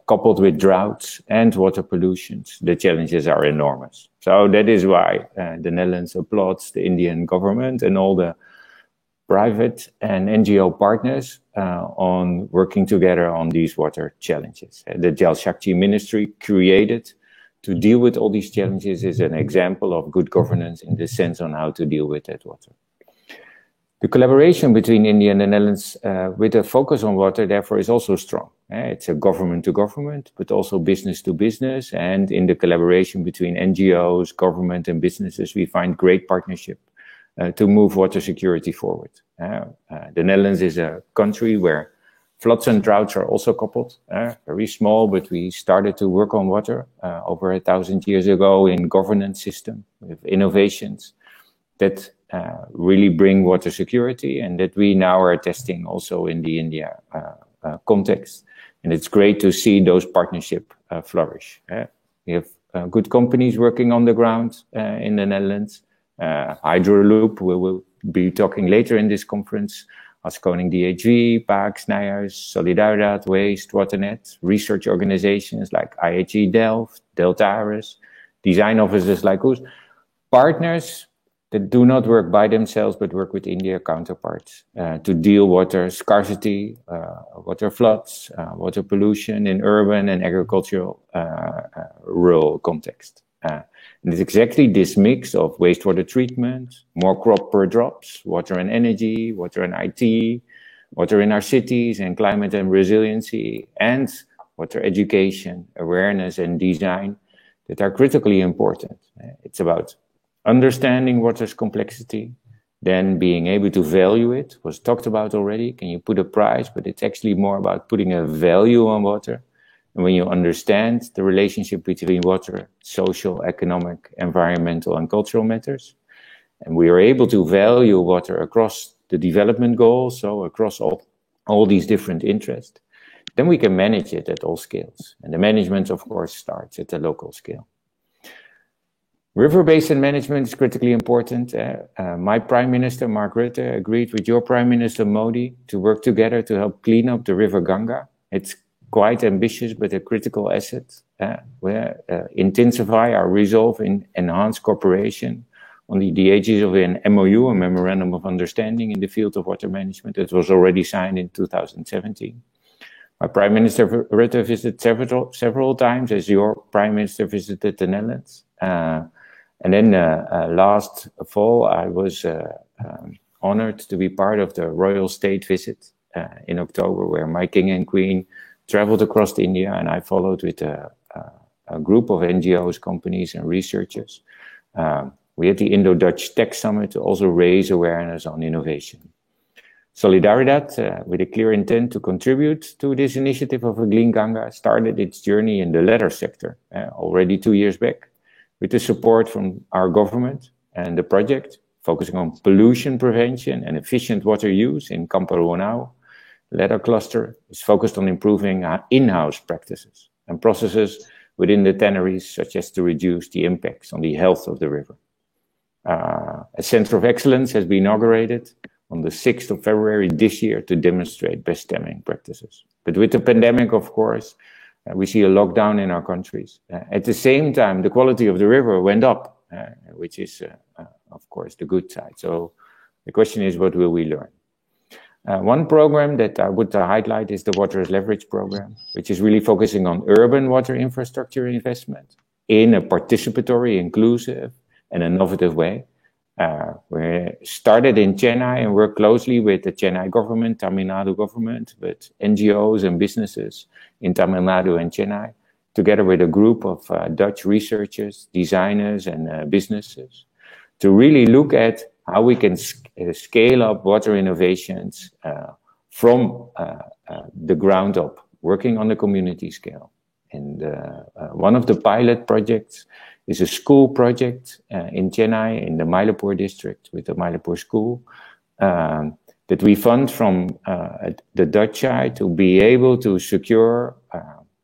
coupled with droughts and water pollution, the challenges are enormous. So that is why the Netherlands applauds the Indian government and all the private and NGO partners on working together on these water challenges. The Jal Shakti Ministry created to deal with all these challenges is an example of good governance in the sense on how to deal with that water. The collaboration between India and the Netherlands with a focus on water, therefore, is also strong. It's a government to government, but also business to business. And in the collaboration between NGOs, government and businesses, we find great partnership to move water security forward. The Netherlands is a country where floods and droughts are also coupled, very small, but we started to work on water over 1,000 years ago in governance system with innovations that really bring water security, and that we now are testing also in the India context. And it's great to see those partnerships flourish. We have good companies working on the ground in the Netherlands. Hydroloop, we will be talking later in this conference. Haskoning DHV, Pax, Nijhuis, Solidaridad, Waste, Waternet, research organizations like IHE Delft, Deltares, design offices like us, partners that do not work by themselves but work with India counterparts to deal water scarcity, water floods, water pollution in urban and agricultural rural context. And it's exactly this mix of wastewater treatment, more crop per drops, water and energy, water and IT, water in our cities and climate and resiliency, and water education, awareness and design that are critically important. It's about understanding water's complexity, then being able to value it, was talked about already. Can you put a price? But it's actually more about putting a value on water. And when you understand the relationship between water, social, economic, environmental, and cultural matters, and we are able to value water across the development goals, so across all these different interests, then we can manage it at all scales. And the management, of course, starts at the local scale. River basin management is critically important. My Prime Minister, Mark Rutte, agreed with your Prime Minister, Modi, to work together to help clean up the River Ganga. It's quite ambitious, but a critical asset. We intensify our resolve in enhanced cooperation on the edges of an MOU, a Memorandum of Understanding in the field of water management. It was already signed in 2017. My Prime Minister Rutte visited several times, as your Prime Minister visited the Netherlands. And then last fall, I was honored to be part of the Royal State visit in October, where my King and Queen traveled across India, and I followed with a group of NGOs, companies, and researchers. We had the Indo-Dutch Tech Summit to also raise awareness on innovation. Solidaridad, with a clear intent to contribute to this initiative of a Clean Ganga, started its journey in the latter sector already 2 years back, with the support from our government, and the project focusing on pollution prevention and efficient water use in Campo Ronau. Latter cluster is focused on improving in-house practices and processes within the tanneries, such as to reduce the impacts on the health of the river. A Center of Excellence has been inaugurated on the 6th of February this year to demonstrate best stemming practices. But with the pandemic, of course, we see a lockdown in our countries. At the same time, the quality of the river went up, which is, of course, the good side. So the question is, what will we learn? One program that I would highlight is the Water as Leverage program, which is really focusing on urban water infrastructure investment in a participatory, inclusive, and innovative way. We started in Chennai and worked closely with the Chennai government, Tamil Nadu government, with NGOs and businesses in Tamil Nadu and Chennai, together with a group of Dutch researchers, designers, and businesses, to really look at how we can scale up water innovations from the ground up, working on the community scale. And one of the pilot projects is a school project in Chennai, in the Mylapore district, with the Mylapore school, that we fund from the Dutch side to be able to secure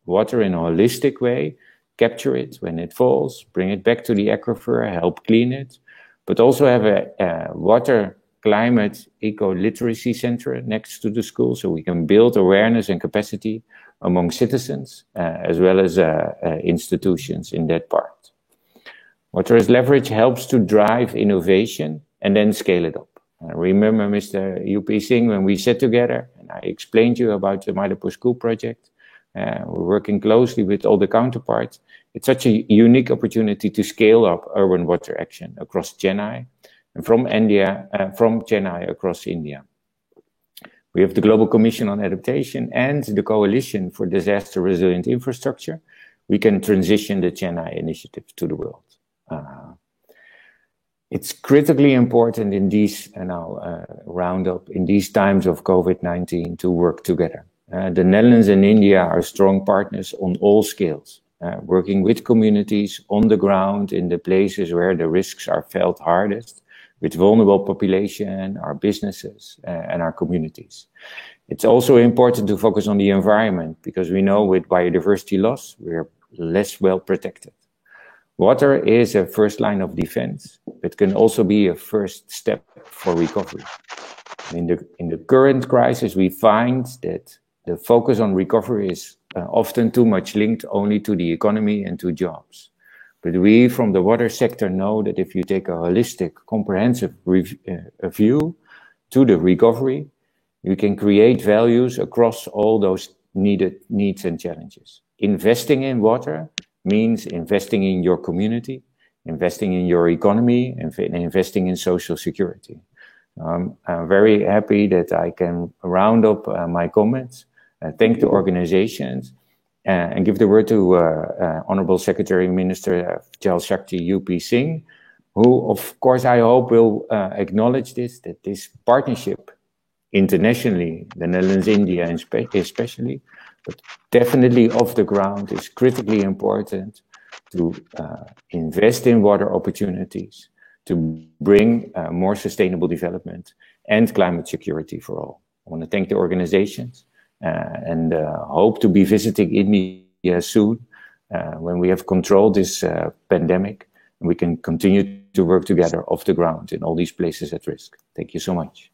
water in a holistic way, capture it when it falls, bring it back to the aquifer, help clean it, but also have a water climate eco-literacy center next to the school, so we can build awareness and capacity among citizens, as well as institutions in that part. Water as Leverage helps to drive innovation and then scale it up. I remember Mr. UP Singh, when we sat together and I explained to you about the Mylapore School project, we're working closely with all the counterparts. It's such a unique opportunity to scale up urban water action across Chennai. and from Chennai across India. We have the Global Commission on Adaptation and the Coalition for Disaster Resilient Infrastructure. We can transition the Chennai initiative to the world. It's critically important in these, and I'll round up, in these times of COVID-19 to work together. The Netherlands and India are strong partners on all scales, working with communities on the ground in the places where the risks are felt hardest, with vulnerable population, our businesses, and our communities. It's also important to focus on the environment because we know with biodiversity loss, we're less well protected. Water is a first line of defense, but can also be a first step for recovery. In the current crisis, we find that the focus on recovery is often too much linked only to the economy and to jobs. But we from the water sector know that if you take a holistic, comprehensive view to the recovery, you can create values across all those needs and challenges. Investing in water means investing in your community, investing in your economy, and investing in social security. I'm very happy that I can round up my comments, thank the organizations, and give the word to Honorable Secretary Minister Jal Shakti UP Singh, who, of course, I hope will acknowledge that this partnership internationally, the Netherlands, India, and especially, but definitely off the ground, is critically important to invest in water opportunities, to bring more sustainable development and climate security for all. I want to thank the organizations and hope to be visiting India soon when we have controlled this pandemic and we can continue to work together off the ground in all these places at risk. Thank you so much.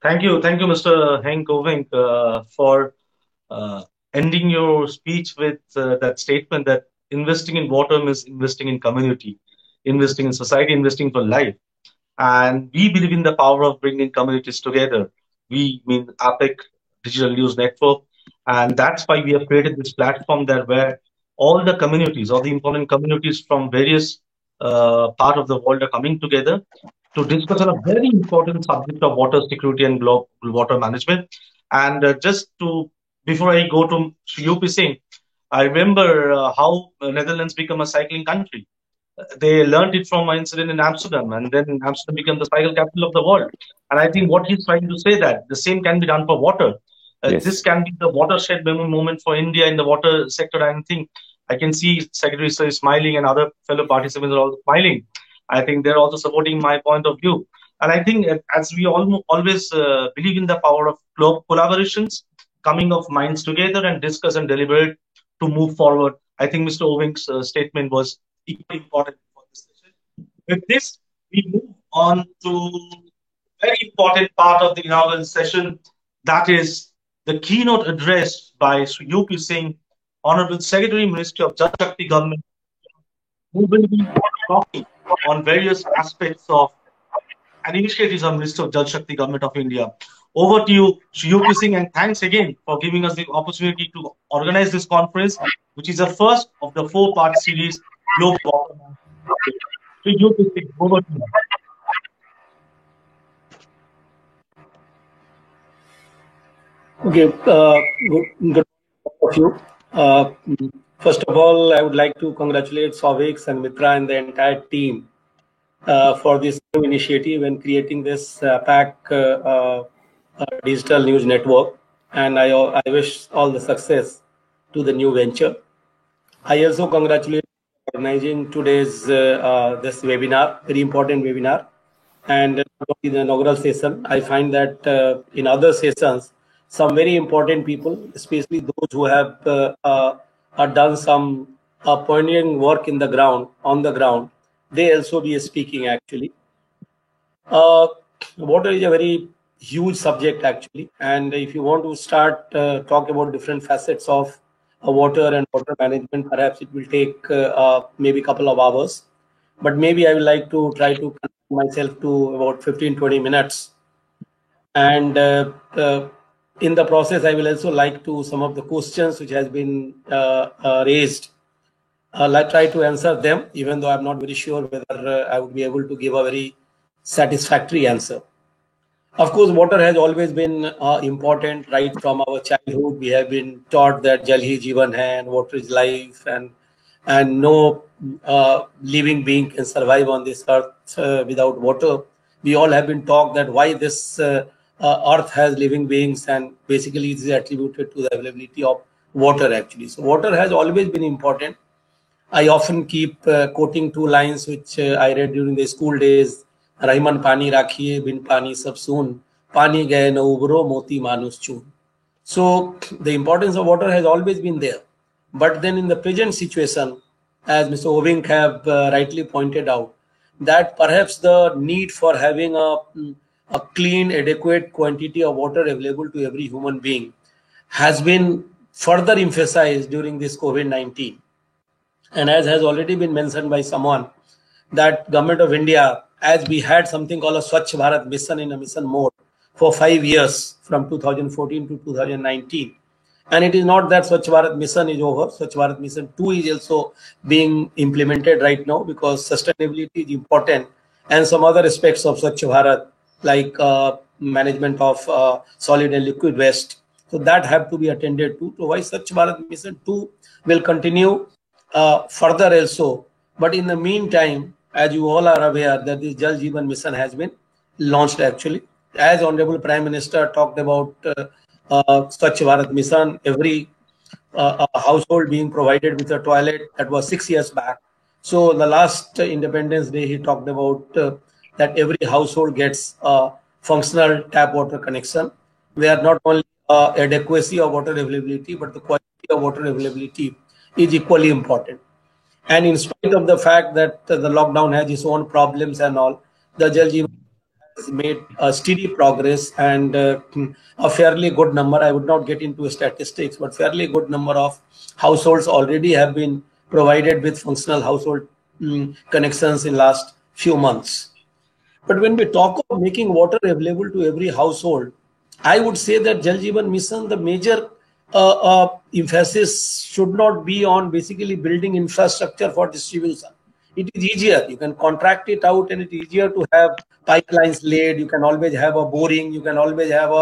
Thank you, Mr. Henk Ovink, for ending your speech with that statement that investing in water means investing in community, investing in society, investing for life. And we believe in the power of bringing communities together. We mean APEC, Digital News Network, and that's why we have created this platform there where all the communities, all the important communities from various part of the world are coming together to discuss on a very important subject of water security and global water management. And before I go to UP Singh, I remember how Netherlands became a cycling country. They learned it from an incident in Amsterdam, and then Amsterdam became the cycle capital of the world. And I think what he's trying to say that the same can be done for water. Yes. This can be the watershed moment for India in the water sector. I think I can see Secretary Sir smiling and other fellow participants are also smiling. I think they're also supporting my point of view. And I think as we always believe in the power of collaborations, coming of minds together and discuss and deliberate to move forward. I think Mr. Ovink's statement was equally important for this session. With this, we move on to a very important part of the inaugural session, that is the keynote address by UP Singh, Honorable Secretary Ministry of Jal Shakti Government, who will be talking on various aspects of and initiatives of Ministry of Jal Shakti Government of India. Over to you, UP Singh, and thanks again for giving us the opportunity to organize this conference, which is the first of the 4-part series, Global Water Management. UP Singh, over to you. Okay, good of you. First of all, I would like to congratulate Souvik and Mitra and the entire team for this new initiative and creating this PAC digital news network. And I wish all the success to the new venture. I also congratulate organizing today's this webinar, very important webinar, and in the inaugural session. I find that in other sessions, some very important people, especially those who have done some pioneering work in the ground, on the ground, they also be speaking actually. Water is a very huge subject actually, and if you want to start talk about different facets of water and water management, perhaps it will take maybe a couple of hours, but maybe I would like to try to control myself to about 15-20 minutes. And in the process, I will also like to some of the questions which has been raised. I'll try to answer them, even though I'm not very sure whether I would be able to give a very satisfactory answer. Of course, water has always been important right from our childhood. We have been taught that Jal Hi Jeevan Hai and water is life, and no living being can survive on this earth without water. We all have been taught that why this earth has living beings, and basically it is attributed to the availability of water actually. So water has always been important. I often keep quoting two lines which I read during the school days. Rahman pani rakhiye bin pani sab soon, pani gaye na ubro moti manus chun. So the importance of water has always been there. But then in the present situation, as Mr. Ovink have rightly pointed out, that perhaps the need for having a clean, adequate quantity of water available to every human being has been further emphasized during this COVID-19. And as has already been mentioned by someone, that Government of India, as we had something called a Swachh Bharat mission in a mission mode for 5 years from 2014 to 2019. And it is not that Swachh Bharat mission is over. Swachh Bharat mission 2 is also being implemented right now, because sustainability is important, and some other aspects of Swachh Bharat like management of solid and liquid waste. So that have to be attended to. So why Swachh Bharat mission 2 will continue further also. But in the meantime, as you all are aware, that this Jal Jeevan mission has been launched actually. As Honorable Prime Minister talked about Swachh Bharat mission, every household being provided with a toilet, that was 6 years back. So the last Independence Day, he talked about that every household gets a functional tap water connection, where not only adequacy of water availability, but the quality of water availability is equally important. And in spite of the fact that the lockdown has its own problems and all, the Jal Jeevan has made a steady progress, and a fairly good number, I would not get into statistics, but fairly good number of households already have been provided with functional household connections in last few months. But when we talk of making water available to every household, I would say that Jal Jeevan mission, the major emphasis should not be on basically building infrastructure for distribution. It is easier. You can contract it out, and it's easier to have pipelines laid. You can always have a boring. You can always have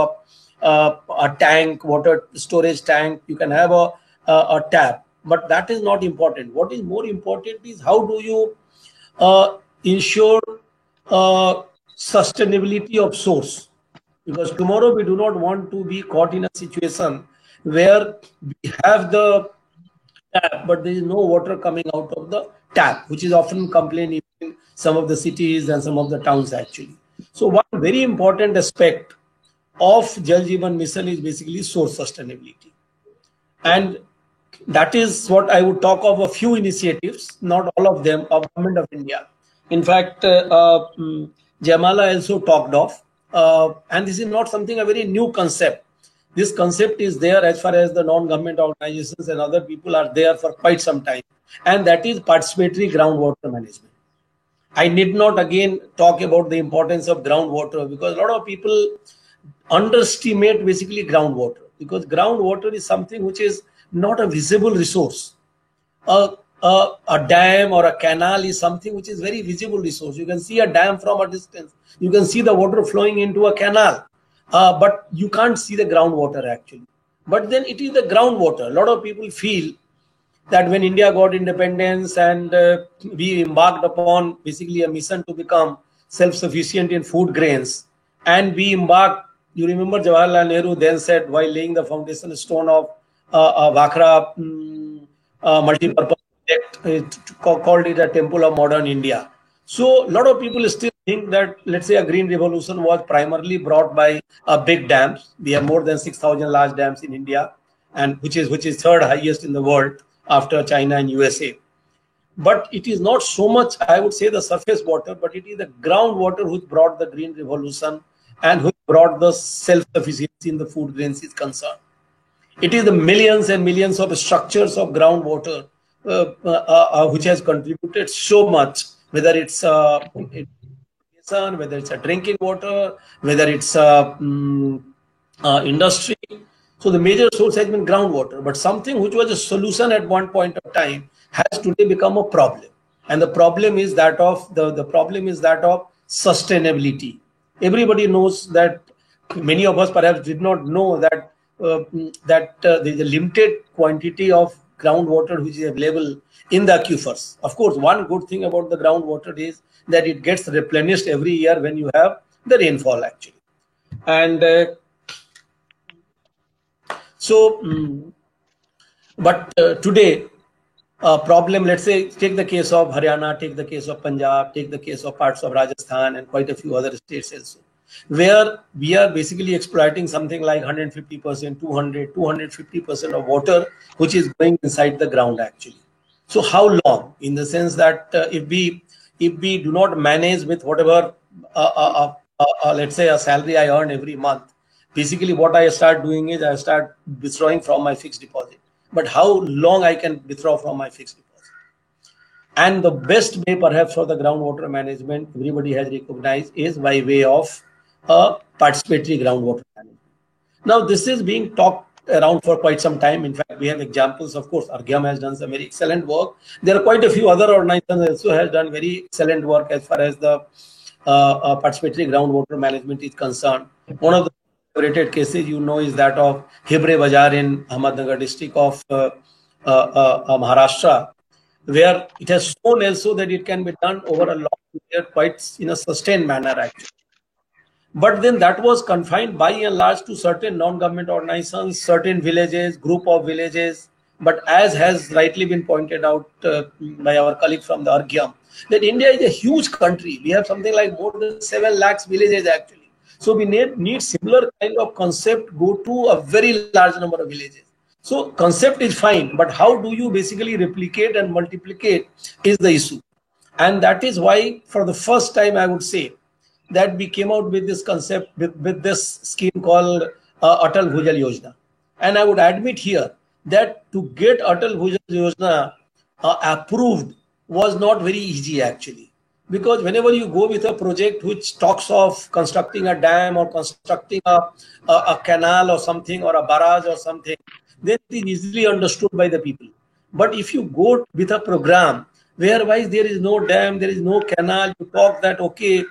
a tank, water storage tank. You can have a tap. But that is not important. What is more important is how do you ensure sustainability of source. Because tomorrow we do not want to be caught in a situation where we have the tap, but there is no water coming out of the tap, which is often complained in some of the cities and some of the towns actually. So one very important aspect of Jal Jeevan mission is basically source sustainability. And that is what I would talk of a few initiatives, not all of them, of Government of India. In fact, Jamala also talked of, and this is not something, a very new concept. This concept is there as far as the non-government organizations and other people are there for quite some time. And that is participatory groundwater management. I need not again talk about the importance of groundwater, because a lot of people underestimate basically groundwater, because groundwater is something which is not a visible resource. A dam or a canal is something which is very visible resource. You can see a dam from a distance. You can see the water flowing into a canal. But you can't see the groundwater actually. But then it is the groundwater. A lot of people feel that when India got independence and we embarked upon basically a mission to become self-sufficient in food grains, and we embarked, you remember Jawaharlal Nehru then said while laying the foundation stone of Bhakra multi-purpose project, called it a temple of modern India. So a lot of people still think that, let's say, a green revolution was primarily brought by big dams. We have more than 6,000 large dams in India, and which is third highest in the world after China and USA. But it is not so much, I would say, the surface water, but it is the groundwater which brought the green revolution and which brought the self-sufficiency in the food grains is concerned. It is the millions and millions of structures of groundwater which has contributed so much, whether it's whether it's a drinking water, whether it's industry. So the major source has been groundwater, but something which was a solution at one point of time has today become a problem. And the problem is that of sustainability. Everybody knows that. Many of us perhaps did not know that there is a limited quantity of groundwater which is available in the aquifers. Of course, one good thing about the groundwater is that it gets replenished every year when you have the rainfall actually. And today, problem, let's say, take the case of Haryana, take the case of Punjab, take the case of parts of Rajasthan and quite a few other states also, where we are basically exploiting something like 150%, 200, 250% of water, which is going inside the ground actually. So how long? In the sense that if we do not manage with whatever, let's say a salary I earn every month, basically what I start doing is I start withdrawing from my fixed deposit. But how long I can withdraw from my fixed deposit? And the best way perhaps for the groundwater management, everybody has recognized, is by way of a participatory groundwater management. Now, this is being talked around for quite some time. In fact, we have examples. Of course, Argyam has done some very excellent work. There are quite a few other organizations also has done very excellent work as far as the participatory groundwater management is concerned. One of the celebrated cases, you know, is that of Hibre Bazaar in Ahmednagar district of Maharashtra, where it has shown also that it can be done over a long period, quite in a sustained manner actually. But then that was confined by and large to certain non-government organizations, certain villages, group of villages. But as has rightly been pointed out by our colleague from the Argyam, that India is a huge country. We have something like more than 7 lakhs villages actually. So we need similar kind of concept go to a very large number of villages. So concept is fine, but how do you basically replicate and multiplicate is the issue. And that is why for the first time I would say that we came out with this concept, with this scheme called Atal Bhujal Yojana. And I would admit here that to get Atal Bhujal Yojana approved was not very easy actually. Because whenever you go with a project which talks of constructing a dam or constructing a canal or something or a barrage or something, then it is easily understood by the people. But if you go with a program whereby there is no dam, there is no canal, you talk that, okay,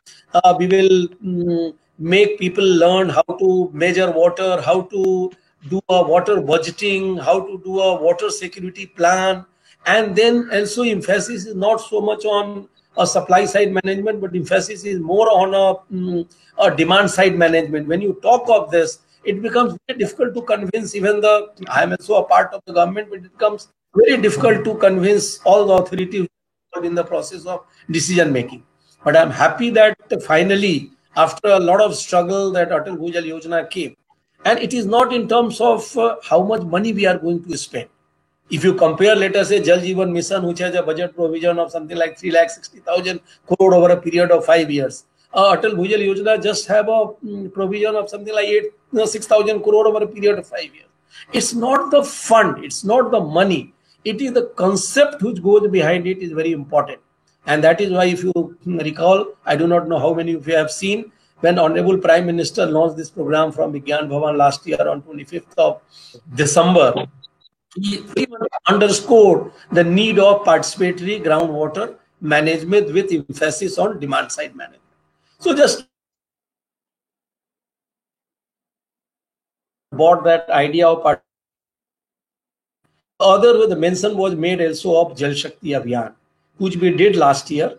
we will make people learn how to measure water, how to do a water budgeting, how to do a water security plan. And then also emphasis is not so much on a supply side management, but emphasis is more on a demand side management. When you talk of this, it becomes very difficult to convince even I am also a part of the government, but it becomes very difficult to convince all the authorities in the process of decision making. But I'm happy that finally, after a lot of struggle, that Atal Bhujal Yojana came. And it is not in terms of how much money we are going to spend. If you compare, let us say, Jal Jeevan Mission, which has a budget provision of something like 3,60,000 crore over a period of 5 years, Atal Bhujal Yojana just have a provision of something like 6,000 crore over a period of 5 years. It's not the fund, it's not the money. It is the concept which goes behind it is very important. And that is why, if you recall, I do not know how many of you have seen, when Honorable Prime Minister launched this program from Vigyan Bhavan last year on 25th of December, he underscored the need of participatory groundwater management with emphasis on demand side management. So just bought that idea of other with the mention was made also of Jal Shakti Abhiyan, which we did last year.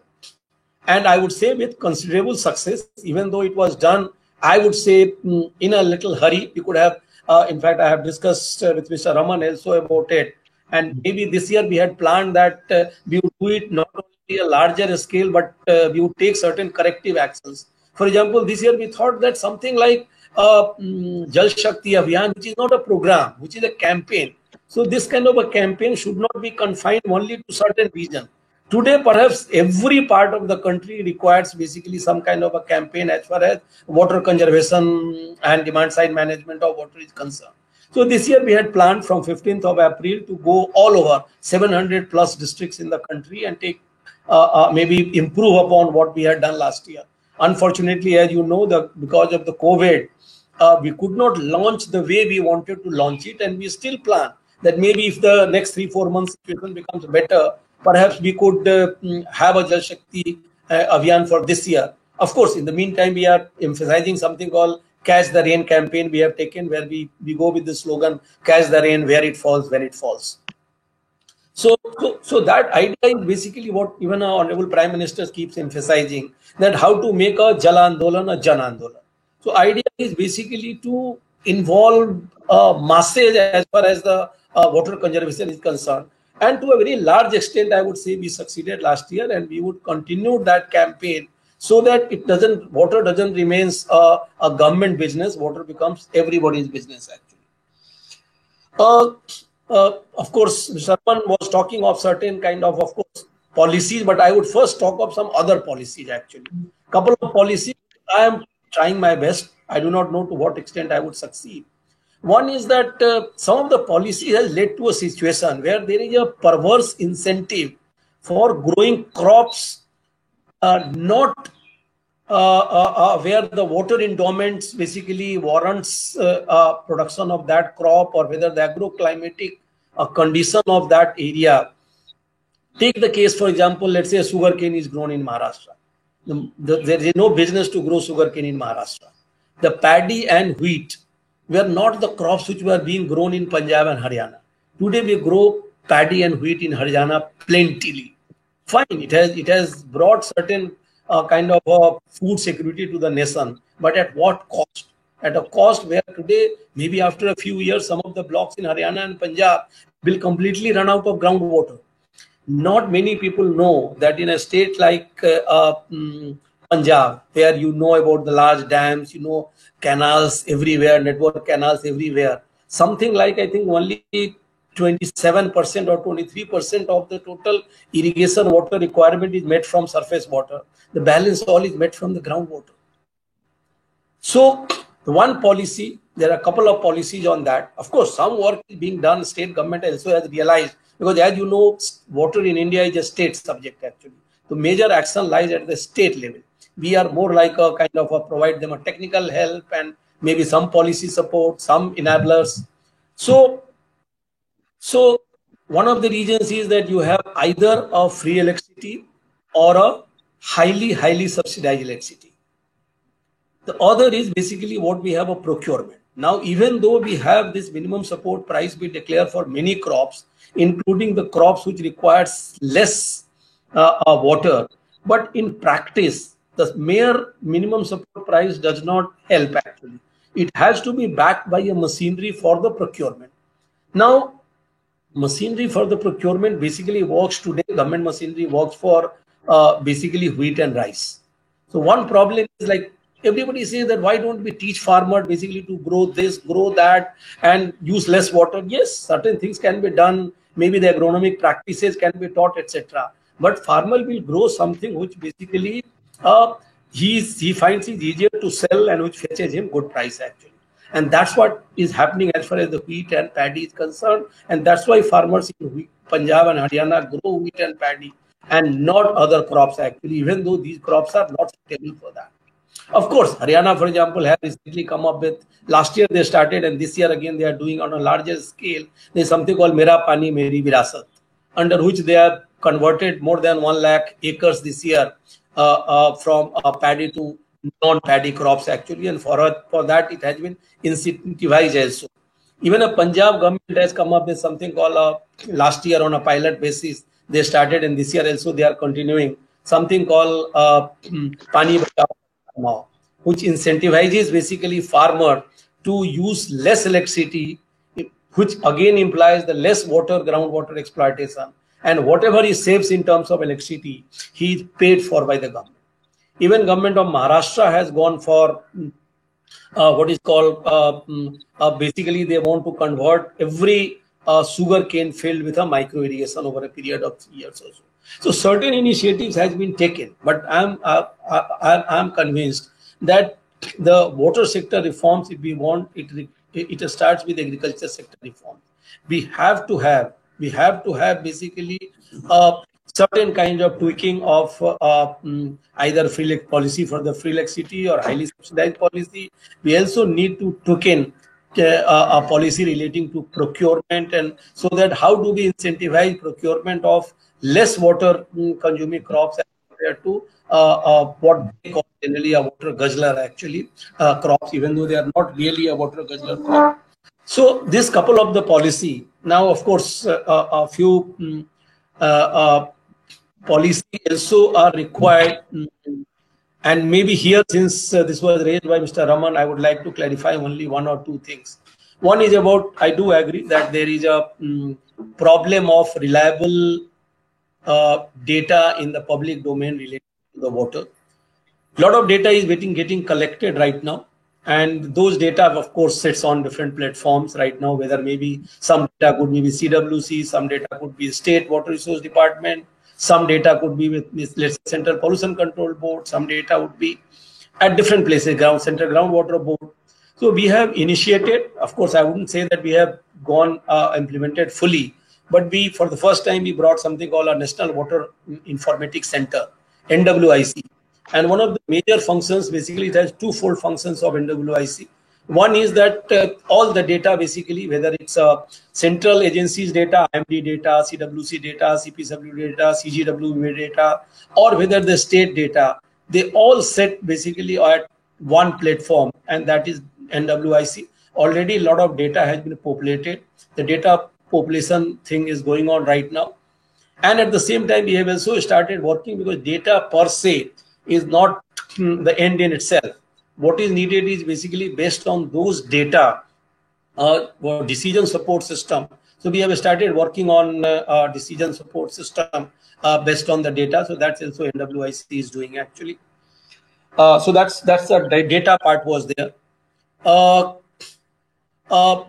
And I would say with considerable success, even though it was done, I would say in a little hurry. We could have, in fact, I have discussed with Mr. Raman also about it. And maybe this year we had planned that we would do it not only a larger scale, but we would take certain corrective actions. For example, this year we thought that something like Jal Shakti Abhiyan, which is not a program, which is a campaign. So this kind of a campaign should not be confined only to certain region. Today, perhaps every part of the country requires basically some kind of a campaign as far as water conservation and demand side management of water is concerned. So this year we had planned from 15th of April to go all over 700 plus districts in the country and take maybe improve upon what we had done last year. Unfortunately, as you know, because of the COVID, we could not launch the way we wanted to launch it, and we still plan that maybe if the next 3-4 months situation becomes better, perhaps we could have a Jal Shakti Abhiyan for this year. Of course, in the meantime, we are emphasizing something called Catch the Rain campaign we have taken, where we go with the slogan, catch the rain where it falls, when it falls. So that idea is basically what even our Honorable Prime Minister keeps emphasizing, that how to make a Jal Andolan a Jan Andolan. So idea is basically to involve masses as far as the water conservation is concerned. And to a very large extent, I would say we succeeded last year, and we would continue that campaign so that water doesn't remain a government business. Water becomes everybody's business actually. Of course, Mr. Sarman was talking of certain kind of course, policies, but I would first talk of some other policies actually. Couple of policies I am trying my best. I do not know to what extent I would succeed. One is that some of the policy has led to a situation where there is a perverse incentive for growing crops not where the water endowments basically warrants production of that crop, or whether the agroclimatic condition of that area. Take the case, for example, let's say sugarcane is grown in Maharashtra. There is no business to grow sugarcane in Maharashtra. The paddy and wheat were not the crops which were being grown in Punjab and Haryana. Today we grow paddy and wheat in Haryana plentifully. Fine, it has brought certain kind of food security to the nation, but at what cost? At a cost where today, maybe after a few years, some of the blocks in Haryana and Punjab will completely run out of groundwater. Not many people know that in a state like Punjab, where you know about the large dams, you know canals everywhere, network canals everywhere, something like I think only 27% or 23% of the total irrigation water requirement is met from surface water. The balance all is met from the groundwater. So the one policy, there are a couple of policies on that. Of course, some work is being done. State government also has realized, because as you know, water in India is a state subject actually. The major action lies at the state level. We are more like a kind of provide them a technical help and maybe some policy support, some enablers. So one of the reasons is that you have either a free electricity or a highly subsidized electricity. The other is basically what we have a procurement. Now, even though we have this minimum support price we declare for many crops, including the crops which requires less water, but in practice, the mere minimum support price does not help actually. It has to be backed by a machinery for the procurement. Now, machinery for the procurement basically works today. Government machinery works for basically wheat and rice. So one problem is like everybody says that why don't we teach farmer basically to grow this, grow that, and use less water? Yes, certain things can be done. Maybe the agronomic practices can be taught, etc. But farmer will grow something which basically he finds it easier to sell and which fetches him good price actually. And that's what is happening as far as the wheat and paddy is concerned. And that's why farmers in Punjab and Haryana grow wheat and paddy and not other crops actually, even though these crops are not suitable for that. Of course, Haryana, for example, has recently come up with, last year they started and this year again they are doing on a larger scale. There is something called Mera Pani Meri Virasat, under which they have converted more than 1 lakh acres this year from paddy to non-paddy crops actually, and for that it has been incentivized also. Even a Punjab government has come up with something called last year on a pilot basis they started, and this year also they are continuing something called Pani Bachao, which incentivizes basically farmer to use less electricity, which again implies the less water, groundwater exploitation, and whatever he saves in terms of electricity, he is paid for by the government. Even government of Maharashtra has gone for what is called basically they want to convert every sugar cane field with a micro irrigation over a period of 3 years or so. So certain initiatives has been taken, but I'm convinced that the water sector reforms, if we want, it starts with agriculture sector reform. We have to have basically certain kind of tweaking of either free policy for the free electricity or highly subsidized policy. We also need to tweak in a policy relating to procurement, and so that how do we incentivize procurement of less water consuming crops and compared to what they call generally a water guzzler actually crops, even though they are not really a water guzzler crop. So this couple of the policy, now of course a few policy also are required, and maybe here, since this was raised by Mr. Raman, I would like to clarify only one or two things. One is about, I do agree that there is a problem of reliable data in the public domain related to the water. A lot of data is getting collected right now, and those data, of course, sits on different platforms right now, whether maybe some data could be with CWC, some data could be State Water Resource Department, some data could be with, let's say, Central Pollution Control Board, some data would be at different places, Central Groundwater Board. So we have initiated, of course, I wouldn't say that we have gone implemented fully, but we, for the first time, we brought something called a National Water Informatics Center, NWIC. And one of the major functions, basically, it has twofold functions of NWIC. One is that all the data, basically, whether it's central agencies data, IMD data, CWC data, CPW data, CGW data, or whether the state data, they all sit basically at one platform, and that is NWIC. Already a lot of data has been populated. The data population thing is going on right now. And at the same time, we have also started working, because data per se is not the end in itself. What is needed is basically based on those data, decision support system. So we have started working on a decision support system based on the data. So that's also NWIC is doing actually. So that's the data part was there.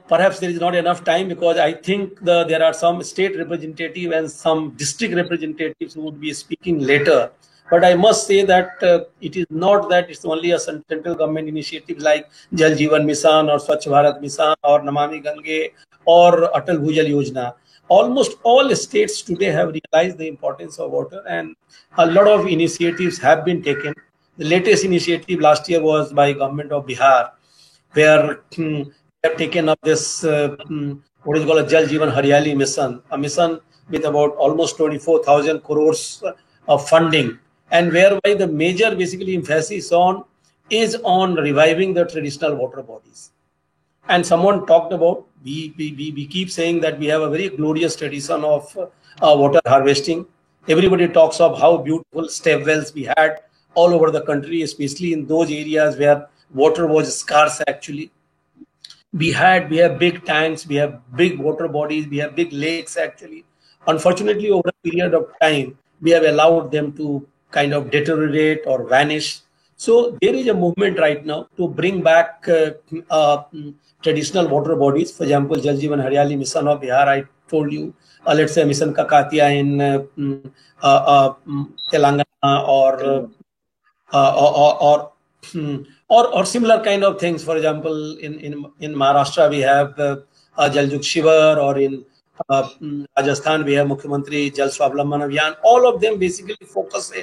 Perhaps there is not enough time, because I think there are some state representative and some district representatives who would be speaking later. But I must say that it is not that it's only a central government initiative like Jal Jeevan Mission or Swachh Bharat Mission or Namami Gange or Atal Bhujal Yojana. Almost all states today have realized the importance of water, and a lot of initiatives have been taken. The latest initiative last year was by government of Bihar, where they have taken up this what is called a Jal Jeevan Haryali Mission, a mission with about almost 24,000 crores of funding, and whereby the major basically emphasis is on reviving the traditional water bodies. And someone talked about, we keep saying that we have a very glorious tradition of water harvesting. Everybody talks of how beautiful step wells we had all over the country, especially in those areas where water was scarce actually. We have big tanks, we have big water bodies, we have big lakes actually. Unfortunately, over a period of time, we have allowed them to kind of deteriorate or vanish. So there is a movement right now to bring back traditional water bodies. For example, Jal Jeevan Haryali Mission of Bihar, I told you, let's say Mission Kakatiya in Telangana, or similar kind of things. For example, in Maharashtra, we have Jal Yug Shivar, or in Rajasthan, we have Mukhyamantri Jal Swavlamban Abhiyan. All of them basically focus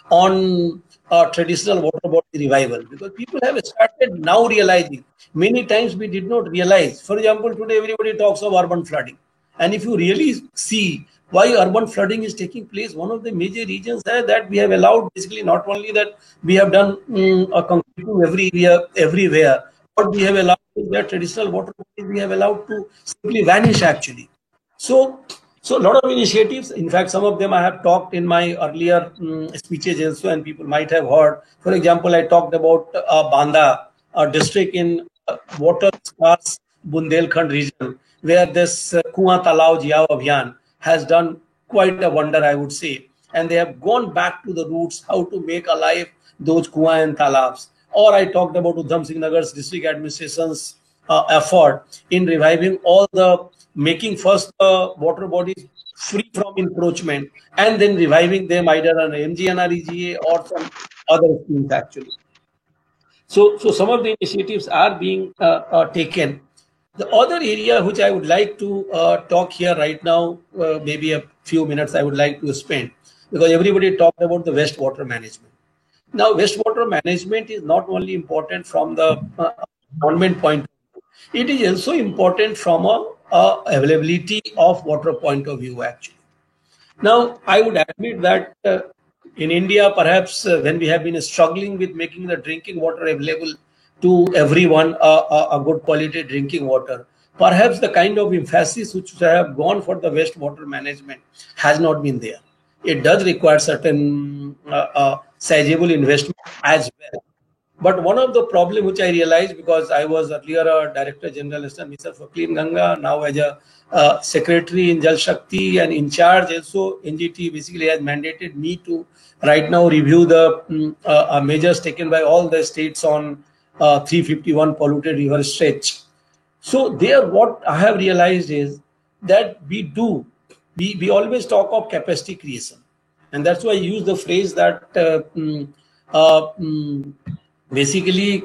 on traditional water body revival, because people have started now realizing. Many times we did not realize. For example, today everybody talks of urban flooding. And if you really see why urban flooding is taking place, one of the major reasons is that we have allowed, basically not only that we have done a concreting everywhere, but we have allowed that traditional water bodies we have allowed to simply vanish actually. So a lot of initiatives, in fact, some of them I have talked in my earlier speeches also, and people might have heard. For example, I talked about Banda, a district in water scarce Bundelkhand region, where this Kuan Talao Jiyao Abhiyan has done quite a wonder, I would say. And they have gone back to the roots, how to make alive those Kuan and Talabs. Or I talked about Udham Singh Nagar's district administration's effort in reviving all the, making first the water bodies free from encroachment, and then reviving them either on MGNREGA or some other schemes actually. So some of the initiatives are being taken. The other area which I would like to talk here right now, maybe a few minutes I would like to spend, because everybody talked about the wastewater management. Now, wastewater management is not only important from the government point of view, it is also important from a availability of water point of view actually. Now, I would admit that In India, perhaps when we have been struggling with making the drinking water available to everyone, a good quality drinking water, perhaps the kind of emphasis which I have gone for the wastewater management has not been there. It does require certain sizable investment as well. But one of the problem which I realized, because I was earlier a Director General Mission for Clean Ganga, now as a Secretary in Jal Shakti and in charge also, NGT basically has mandated me to right now review the measures taken by all the states on 351 polluted river stretch. So there, what I have realized is that we always talk of capacity creation. And that's why I use the phrase that basically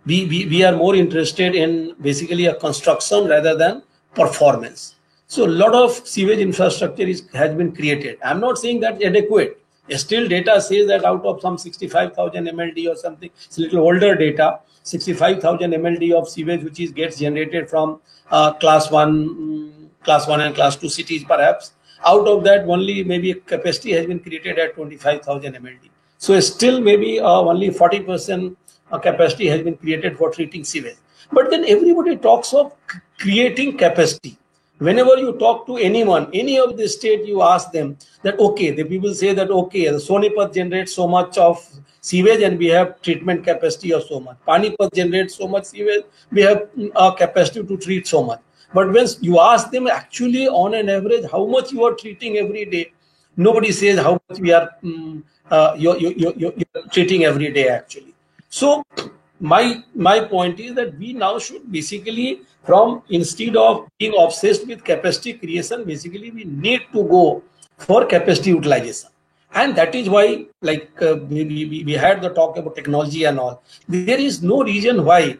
we are more interested in basically a construction rather than performance. So a lot of sewage infrastructure has been created. I'm not saying that's adequate. Still data says that out of some 65,000 MLD or something, it's a little older data, 65,000 MLD of sewage which gets generated from class 1 and class 2 cities perhaps. Out of that, only maybe a capacity has been created at 25,000 MLD. So still maybe only 40% capacity has been created for treating sewage. But then everybody talks of creating capacity. Whenever you talk to anyone, any of the state, you ask them that, okay, the people say that, okay, the Sonipat generates so much of sewage and we have treatment capacity of so much. Panipat generates so much sewage, we have a capacity to treat so much. But when you ask them actually on an average, how much you are treating every day, nobody says how much we are you're treating every day actually. So my point is that we now should basically, instead of being obsessed with capacity creation, basically we need to go for capacity utilization. And that is why, like we had the talk about technology and all. There is no reason why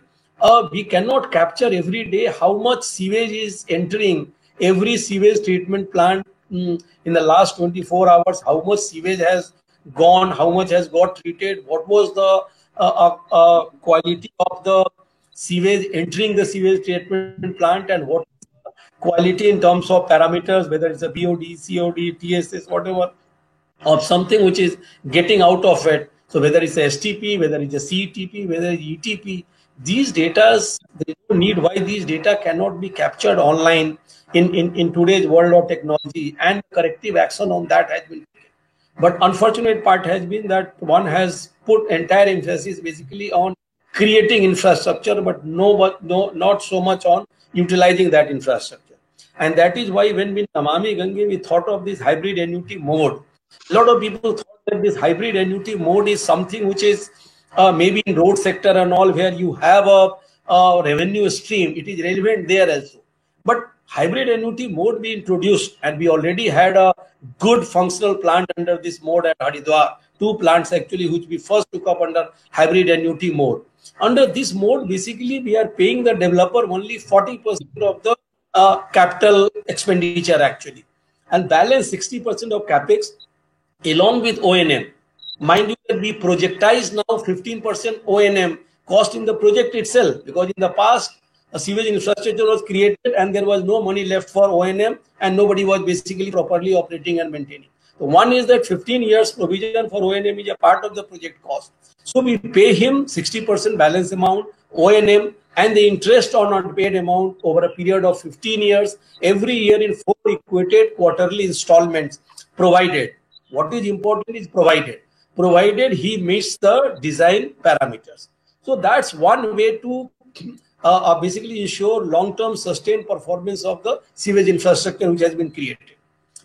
we cannot capture every day how much sewage is entering every sewage treatment plant in the last 24 hours, how much sewage has gone, how much has got treated, what was the quality of the sewage entering the sewage treatment plant, and what is the quality in terms of parameters, whether it's a BOD, COD, TSS, whatever, of something which is getting out of it. So whether it's a STP, whether it's a CTP, whether it's ETP, these data, there is no need why these data cannot be captured online in today's world of technology, and corrective action on that has been taken. But unfortunate part has been that one has put entire emphasis basically on creating infrastructure, but not so much on utilizing that infrastructure. And that is why when we Namami Gange, we thought of this hybrid annuity mode. A lot of people thought that this hybrid annuity mode is something which is maybe in road sector and all, where you have a revenue stream. It is relevant there also. But hybrid annuity mode we introduced, and we already had a good functional plant under this mode at Haridwar. 2 plants actually, which we first took up under hybrid annuity mode. Under this mode, basically, we are paying the developer only 40% of the capital expenditure actually, and balance 60% of capex along with O&M. Mind you that we projectize now 15% O&M cost in the project itself, because in the past a sewage infrastructure was created and there was no money left for O&M and nobody was basically properly operating and maintaining. So one is that 15 years provision for O&M is a part of the project cost. So we pay him 60% balance amount, O&M, and the interest on unpaid amount over a period of 15 years, every year in 4 equated quarterly installments, provided. What is important is provided he meets the design parameters. So that's one way to basically ensure long-term sustained performance of the sewage infrastructure which has been created.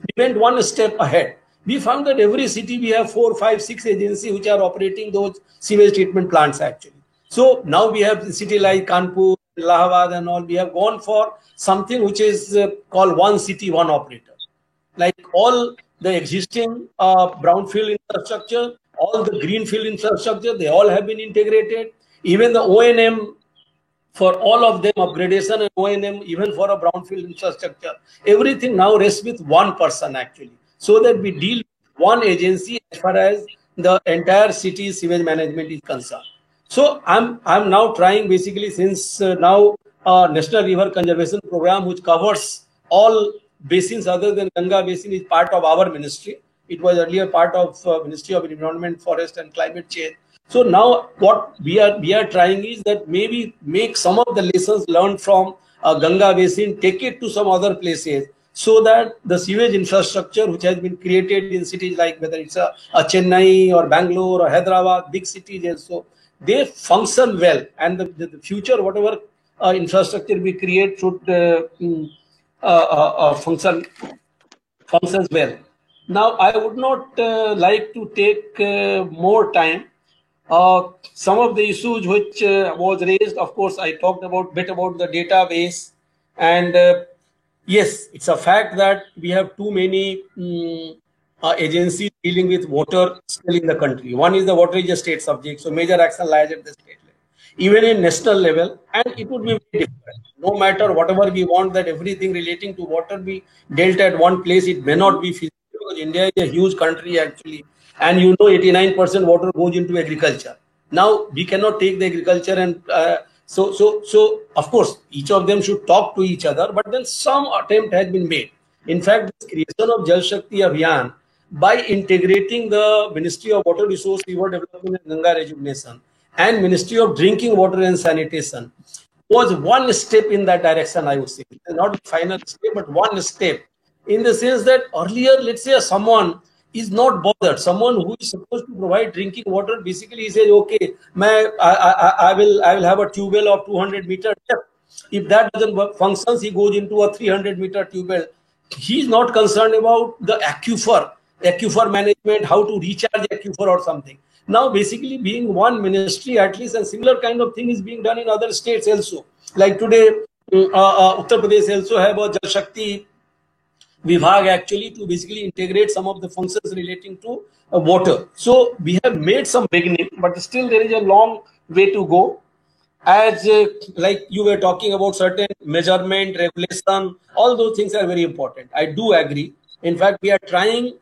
We went one step ahead. We found that every city we have 4, 5, 6 agencies which are operating those sewage treatment plants actually. So now we have a city like Kanpur, Allahabad and all. We have gone for something which is called one city, one operator. Like all the existing brownfield infrastructure, all the greenfield infrastructure, they all have been integrated. Even the O&M for all of them, upgradation and O&M, even for a brownfield infrastructure, everything now rests with one person actually, so that we deal with one agency as far as the entire city sewage management is concerned. So I'm now trying basically, since now National River Conservation Program, which covers all basins other than Ganga Basin, is part of our ministry. It was earlier part of Ministry of Environment, Forest and Climate Change. So now what we are trying is that maybe make some of the lessons learned from Ganga Basin, take it to some other places, so that the sewage infrastructure which has been created in cities like whether it's a Chennai or Bangalore or Hyderabad, big cities also, they function well, and the future whatever infrastructure we create should functions well. Now, I would not like to take more time. Some of the issues which was raised, of course, I talked about bit about the database, and yes, it's a fact that we have too many agencies dealing with water still in the country. One is the water is a state subject, so major action lies at the state level. Even in national level, and it would be very different. No matter whatever we want that everything relating to water be dealt at one place, it may not be feasible because India is a huge country actually, and 89% water goes into agriculture. Now we cannot take the agriculture and so of course each of them should talk to each other, but then some attempt has been made. In fact, this creation of Jal Shakti Abhiyan by integrating the Ministry of Water Resource, River Development and Ganga Rejuvenation and Ministry of Drinking Water and Sanitation was one step in that direction, I would say. Not the final step, but one step, in the sense that earlier, let's say someone is not bothered. Someone who is supposed to provide drinking water, basically he says, okay, I will have a tube well of 200 meter depth. If that doesn't function, he goes into a 300 meter tube well. He is not concerned about the aquifer management, how to recharge aquifer or something. Now, basically, being one ministry, at least, and similar kind of thing is being done in other states also. Like today, Uttar Pradesh also have a Jal Shakti Vibhag actually to basically integrate some of the functions relating to water. So we have made some beginning, but still there is a long way to go. As like you were talking about certain measurement, regulation, all those things are very important. I do agree. In fact, we are trying.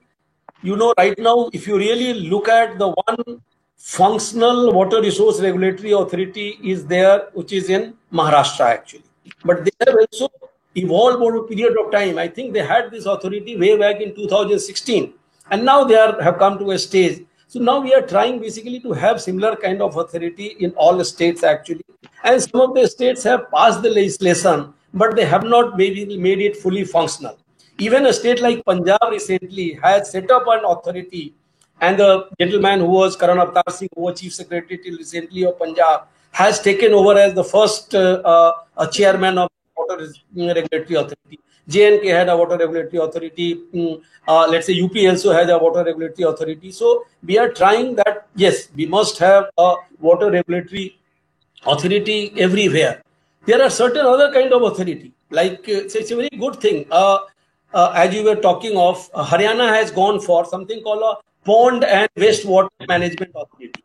Right now, if you really look at the one functional water resource regulatory authority is there, which is in Maharashtra actually. But they have also evolved over a period of time. I think they had this authority way back in 2016. And now they have come to a stage. So now we are trying basically to have similar kind of authority in all the states actually. And some of the states have passed the legislation, but they have not maybe made it fully functional. Even a state like Punjab recently has set up an authority, and the gentleman who was Karan Avtar Singh, who was Chief Secretary till recently of Punjab, has taken over as the first chairman of Water Regulatory Authority. J&K had a Water Regulatory Authority. Let's say UP also has a Water Regulatory Authority. So we are trying that, yes, we must have a Water Regulatory Authority everywhere. There are certain other kind of authority, like it's a very good thing. As you were talking of, Haryana has gone for something called a Pond and Wastewater Management Authority.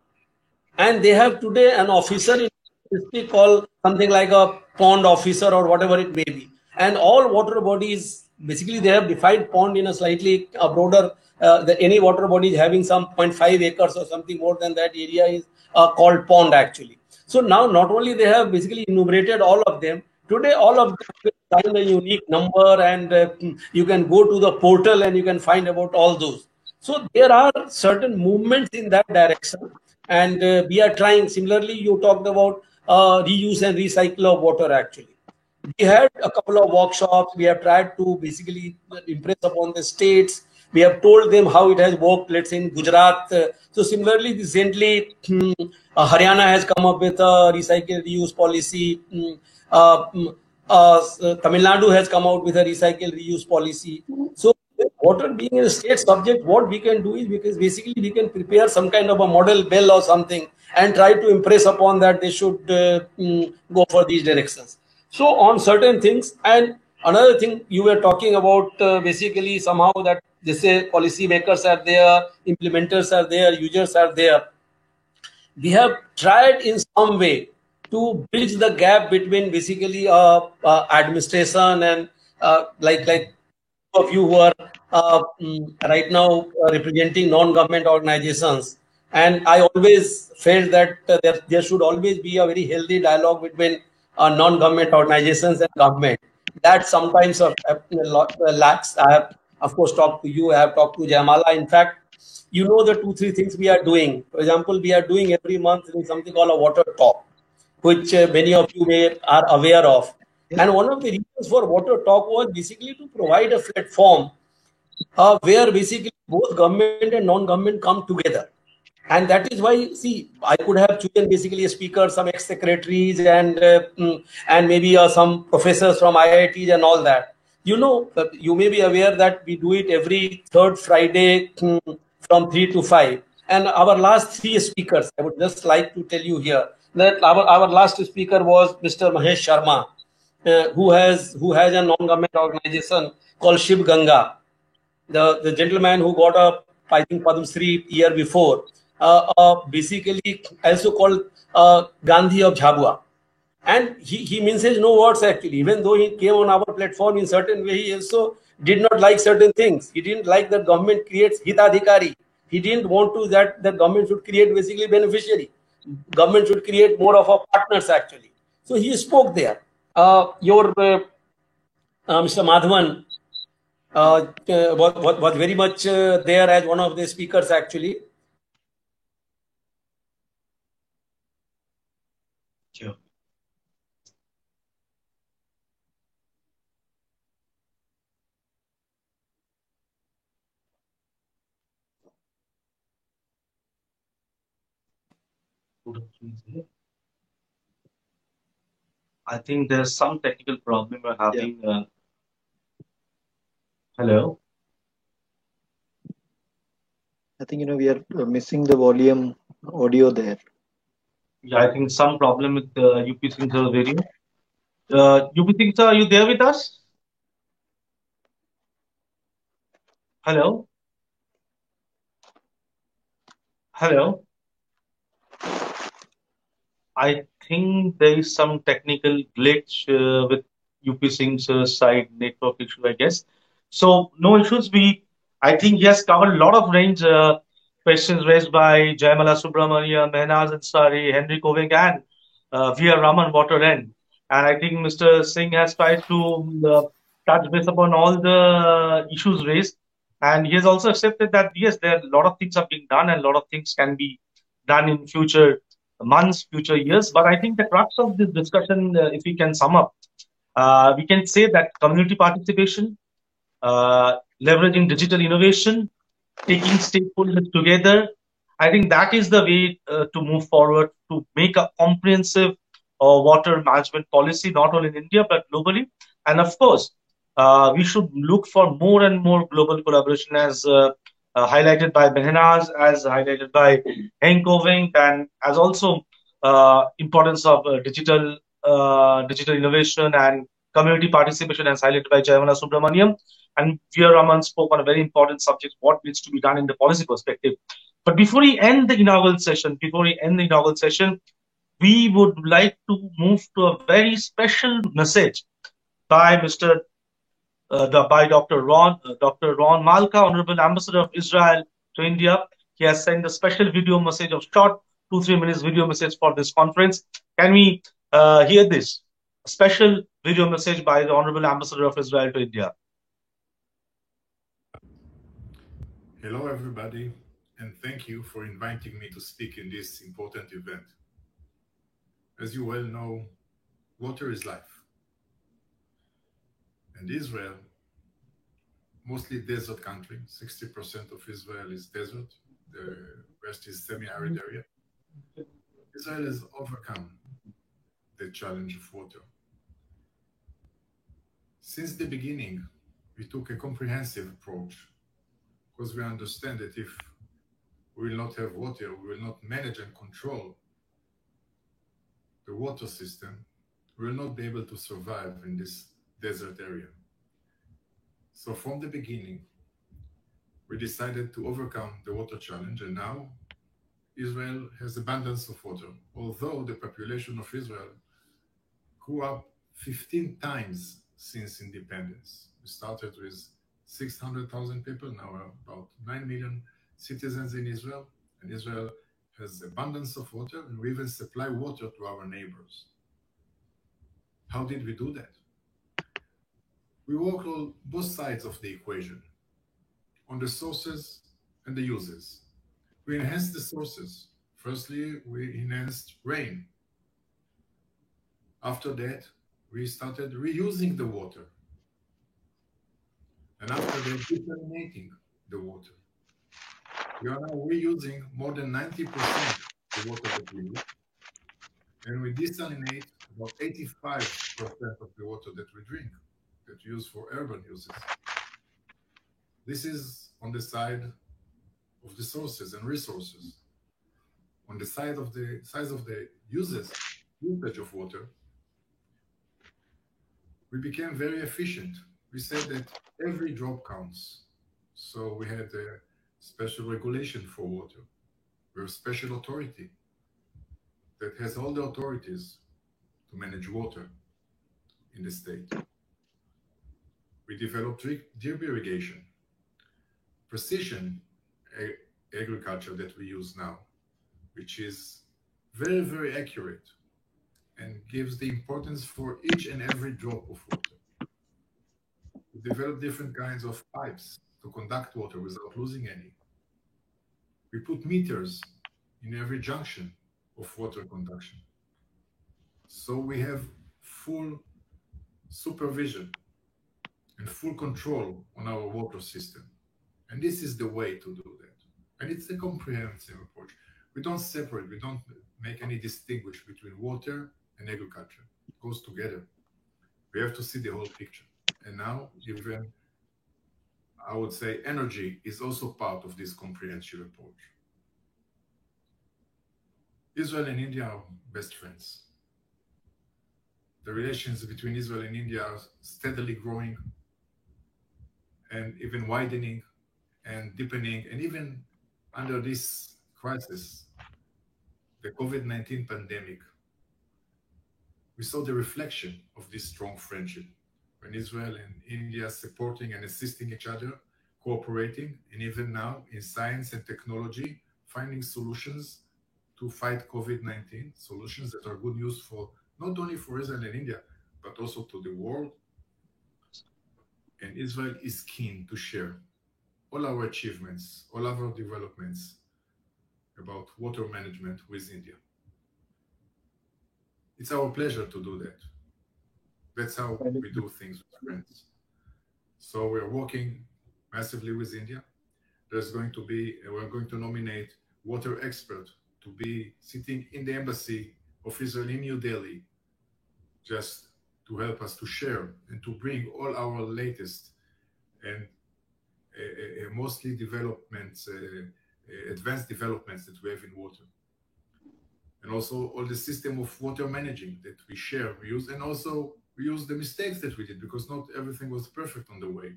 And they have today an officer in the district called something like a pond officer or whatever it may be. And all water bodies, basically they have defined pond in a slightly broader, any water body is having some 0.5 acres or something more than that area is called pond actually. So now not only they have basically enumerated all of them, today all of them find a unique number, and you can go to the portal and you can find about all those. So there are certain movements in that direction, and we are trying. Similarly, you talked about reuse and recycle of water actually. We had a couple of workshops. We have tried to basically impress upon the states. We have told them how it has worked, let's say in Gujarat. So similarly, recently, Haryana has come up with a recycle reuse policy. Tamil Nadu has come out with a recycle reuse policy. So water being a state subject, what we can do is, because basically we can prepare some kind of a model bill or something and try to impress upon that they should go for these directions. So on certain things, and another thing you were talking about, basically somehow that they say policy makers are there, implementers are there, users are there. We have tried in some way to bridge the gap between basically administration and like of you who are right now representing non-government organizations. And I always felt that there should always be a very healthy dialogue between non-government organizations and government. That sometimes lacks. I have of course, talked to you. I have talked to Jamala. In fact, you know the 2-3 things we are doing. For example, we are doing every month something called a water talk, which many of you are aware of. Yeah. And one of the reasons for water talk was basically to provide a platform where basically both government and non-government come together. And that is why, see, I could have chosen basically a speaker, some ex-secretaries, and maybe some professors from IITs and all that. You know, you may be aware that we do it every third Friday from 3 to 5. And our last 3 speakers, I would just like to tell you here that our last speaker was Mr. Mahesh Sharma, who has a non-government organization called Shiv Ganga. The gentleman who got a, I think, Padma Shri year before, basically also called Gandhi of Jhabua. And he mentions no words actually. Even though he came on our platform in certain way, he also did not like certain things. He didn't like that government creates hitadhikari. He didn't want to that the government should create basically beneficiary. Government should create more of a partners actually. So he spoke there. Mr. Madhavan was very much there as one of the speakers actually. Sure. I think there's some technical problem we're having. Yeah. Hello. I think we are missing the volume audio there. Yeah, I think some problem with UP Singh sir radio. UP Singh sir, are you there with us? Hello. Hello. I think there is some technical glitch with UP Singh's side network issue, I guess. So no issues. I think, yes, covered a lot of range questions raised by Jayamala Subramanian, Mehnaz Ansari, Henry Koving, and V.R. Raman Water End. And I think Mr. Singh has tried to touch base upon all the issues raised. And he has also accepted that, yes, there are a lot of things are being done and a lot of things can be done in future months, future years. But I think the crux of this discussion, if we can sum up, we can say that community participation, leveraging digital innovation, taking stakeholders together, I think that is the way to move forward to make a comprehensive water management policy, not only in India, but globally. And of course, we should look for more and more global collaboration as highlighted by Mehnaz, as highlighted by Henk Koving, and as also importance of digital innovation and community participation as highlighted by Jayamala Subramaniam. And V.R. Raman spoke on a very important subject, what needs to be done in the policy perspective. But before we end the inaugural session, we would like to move to a very special message by Dr. Ron Malka, Honorable Ambassador of Israel to India. He has sent a special video message of short 2-3 minutes video message for this conference. Can we hear this? A special video message by the Honorable Ambassador of Israel to India. Hello, everybody, and thank you for inviting me to speak in this important event. As you well know, water is life. And Israel, mostly desert country, 60% of Israel is desert, the rest is semi-arid area. Israel has overcome the challenge of water. Since the beginning, we took a comprehensive approach because we understand that if we will not have water, we will not manage and control the water system, we will not be able to survive in this desert area. So from the beginning, we decided to overcome the water challenge, and now Israel has abundance of water. Although the population of Israel grew up 15 times since independence. We started with 600,000 people, now we're about 9 million citizens in Israel, and Israel has abundance of water, and we even supply water to our neighbors. How did we do that? We work on both sides of the equation. on the sources and the uses. We enhanced the sources. Firstly, we enhanced rain. After that, we started reusing the water. And after that, desalinating the water. We are now reusing more than 90% of the water that we use. And we desalinate about 85% of the water that we drink, that we use for urban uses. This is on the side of the sources and resources. On the side of the usage of water, we became very efficient. We said that every drop counts. So we had a special regulation for water. We have a special authority that has all the authorities to manage water in the state. We developed drip irrigation, precision agriculture that we use now, which is very, very accurate and gives the importance for each and every drop of water. We developed different kinds of pipes to conduct water without losing any. We put meters in every junction of water conduction. So we have full supervision and full control on our water system. And this is the way to do that. And it's a comprehensive approach. We don't separate, we don't make any distinguish between water and agriculture. It goes together. We have to see the whole picture. And now, even, I would say, energy is also part of this comprehensive approach. Israel and India are best friends. The relations between Israel and India are steadily growing and even widening and deepening. And even under this crisis, the COVID-19 pandemic, we saw the reflection of this strong friendship when Israel and India supporting and assisting each other, cooperating, and even now in science and technology, finding solutions to fight COVID-19, solutions that are good news for not only for Israel and India, but also to the world. And Israel is keen to share all our achievements, all our developments about water management with India. It's our pleasure to do that. That's how we do things with friends. So we're working massively with India. We're going to nominate water expert to be sitting in the embassy of Israel in New Delhi, just to help us to share and to bring all our latest and mostly developments, advanced developments that we have in water. And also all the system of water managing that we share, we use, and also we use the mistakes that we did, because not everything was perfect on the way.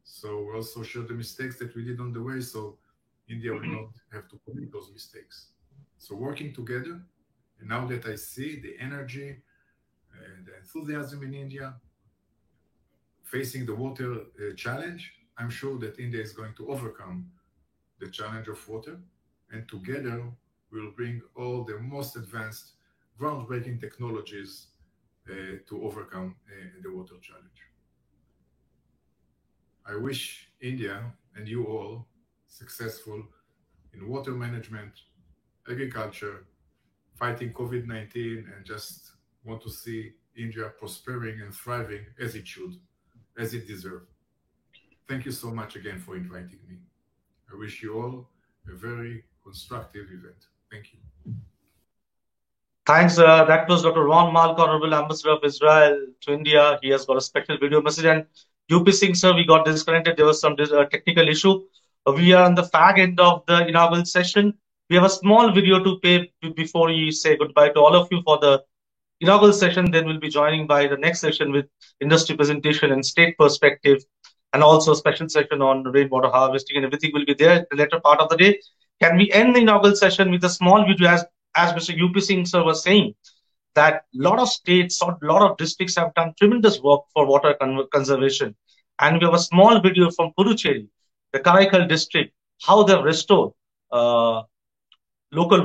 So we also share the mistakes that we did on the way, so India will not have to commit those mistakes. So working together, and now that I see the energy and the enthusiasm in India facing the water challenge, I'm sure that India is going to overcome the challenge of water, and together we'll bring all the most advanced, groundbreaking technologies to overcome the water challenge. I wish India and you all successful in water management, agriculture, fighting COVID-19, and just want to see India prospering and thriving as it should, as it deserves. Thank you so much again for inviting me. I wish you all a very constructive event. Thank you. Thanks. That was Dr. Ron Malk, Honorable Ambassador of Israel to India. He has got a special video message. And UP Singh, sir, we got disconnected. There was some technical issue. We are on the fag end of the inaugural session. We have a small video to play before we say goodbye to all of you for the inaugural session. Then we'll be joining by the next session with industry presentation and state perspective, and also a special session on rainwater harvesting, and everything will be there in the later part of the day. Can we end the inaugural session with a small video, as Mr. UP Singh sir was saying, that a lot of states or a lot of districts have done tremendous work for water conservation. And we have a small video from Puducherry, the Karaikal district, how they've restored local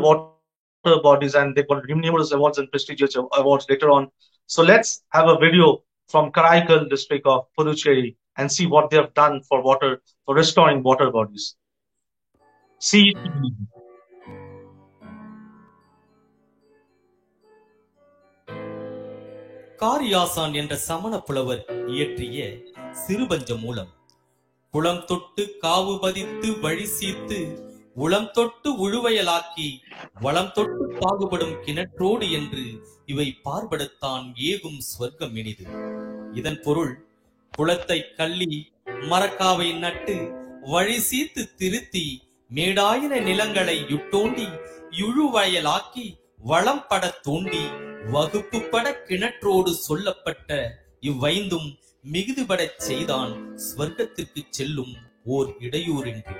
water bodies, and they got numerous awards and prestigious awards later on. So let's have a video from Karaikal district of Puducherry, and see what they have done for water, for restoring water bodies. See it to believe it. Kariyasan என்ற சமண புலவர் இயற்றிய சிறுபஞ்ச மூலம் குளம் தொட்டு காவு பதித்து வழி சீர்த்து உளம் தொட்டு உழுவையலாக்கி வளம் தொட்டு பாகுபடும் கிணற்றோடு என்று இவை பார்படுத்தான் ஏகும் ஸ்வர்க்கம் இனிது. இதன் பொருள், குளத்தை கள்ளி மரக்காவை நட்டு வழி சீர்த்து திருத்தி மேடாயின நிலங்களை யுட்டோண்டி இழுவயலாக்கி வளம் பட தோண்டி வகுப்பு பட கிணற்றோடு சொல்லப்பட்ட இவ்வைந்தும் மிகுதுபடச் செய்தான் ஸ்வர்க்கத்திற்கு செல்லும் ஓர் இடையூறின்றி.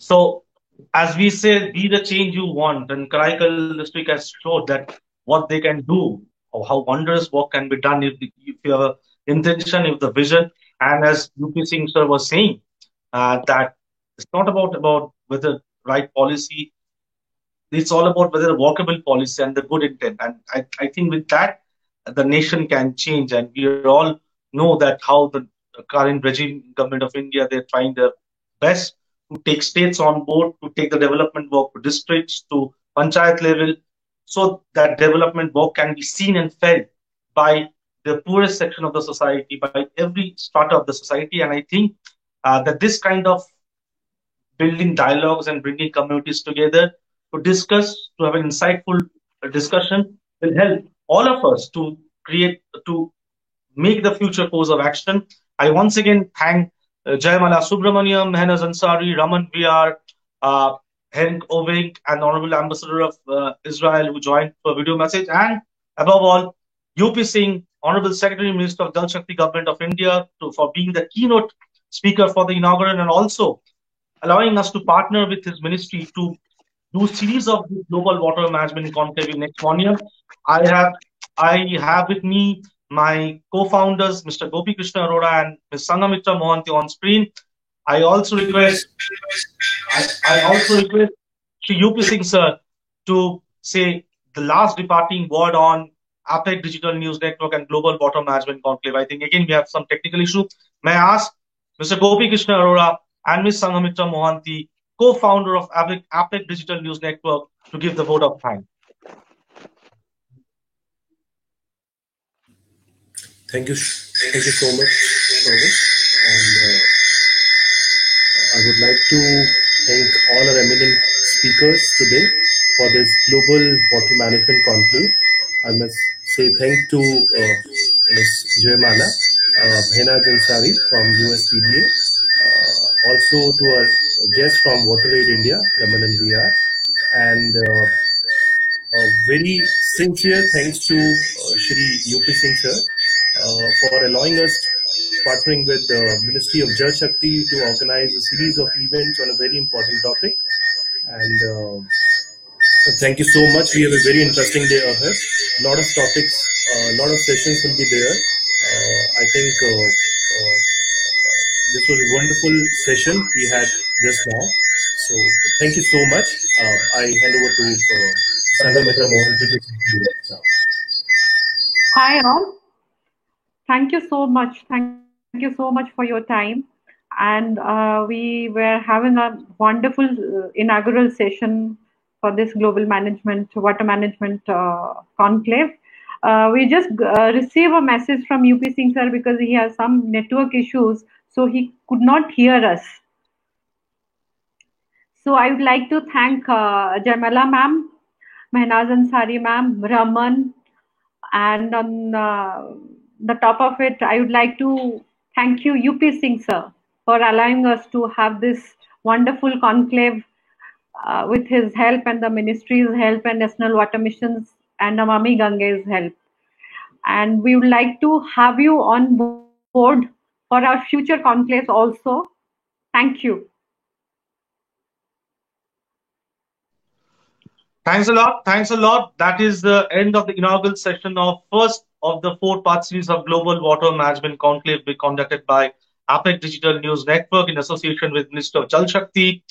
So, as we say, be the change you want. And Karaikal this week has showed that what they can do, or how wondrous work can be done if you have a intention, if the vision. And as UP Singh sir was saying, that it's not about whether right policy. It's all about whether a workable policy and the good intent. And I think with that, the nation can change. And we all know that how the current regime government of India, they're trying their best to take states on board, to take the development work to districts, to panchayat level, so that development work can be seen and felt by the poorest section of the society, by every strata of the society. And I think that this kind of building dialogues and bringing communities together to discuss, to have an insightful discussion will help all of us to make the future course of action. I once again thank Jayamala Subramaniam, Mehnaz Ansari, Raman VR, Henk Ovink, and Honorable Ambassador of Israel who joined for a video message. And above all, UP Singh, Honorable Secretary Minister of Jal Shakti Government of India, for being the keynote speaker for the inaugural and also allowing us to partner with his ministry to do series of global water management conclave in next 1 year. I have with me my co-founders, Mr. Gopi Krishna Arora and Ms. Sanghamitra Mohanty on screen. I also request Shri UP Singh sir to say the last departing word on APEC Digital News Network and Global Water Management Conclave. I think again we have some technical issue. May I ask Mr. Gopi Krishna Arora and Ms. Sanghamitra Mohanty, co-founder of APEC Digital News Network, to give the vote of thanks. Thank you so much, Souvik. And I would like to thank all our eminent speakers today for this Global Water Management Conclave. I must say thank to Ms. Joymana Behnaz Ansari from USTDA, also to our guest from WaterAid India, Raman and VR, and very sincere thanks to Shri UP Singh sir for allowing us partnering with the Ministry of Jal Shakti to organize a series of events on a very important topic. And thank you so much. We have a very interesting day ahead. A lot of topics, a lot of sessions will be there. I think this was a wonderful session we had just now. So thank you so much. I hand over to Sanghamitra Mohanty to conclude. Hi all. Thank you so much. Thank you so much for your time. And we were having a wonderful inaugural session for this global water management conclave. We just received a message from UP Singh sir because he has some network issues, so he could not hear us. So I would like to thank Joymana ma'am, Behnaz Ansari ma'am, Raman, and on the top of it, I would like to thank you, UP Singh sir, for allowing us to have this wonderful conclave with his help and the ministry's help and National Water Mission's and Namami Gange's help. And we would like to have you on board for our future conclaves also. Thank you. Thanks a lot. Thanks a lot. That is the end of the inaugural session of first of the 4-part series of Global Water Management Conclave conducted by APEC Digital News Network in association with Minister of Jal Shakti,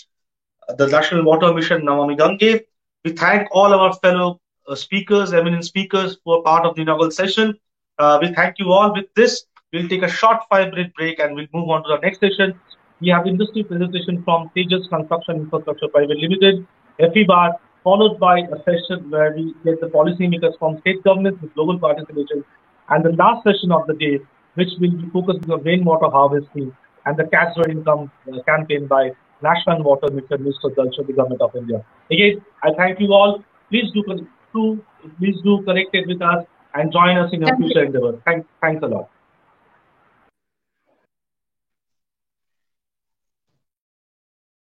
the National Water Mission, Namami Gange. We thank all our fellow speakers, eminent speakers, who are part of the inaugural session. We thank you all. With this, we'll take a short 5-minute break and we'll move on to the next session. We have industry presentation from Tejas Construction Infrastructure Private Limited, FEBAR, followed by a session where we get the policymakers from state governments with global participation, and the last session of the day, which will be focusing on rainwater harvesting and the Catch the Income campaign by National Water Mission, Minister of Jal Shakti, Government of India. Again, I thank you all. Please do connect with us and join us in your future endeavors. Thanks a lot.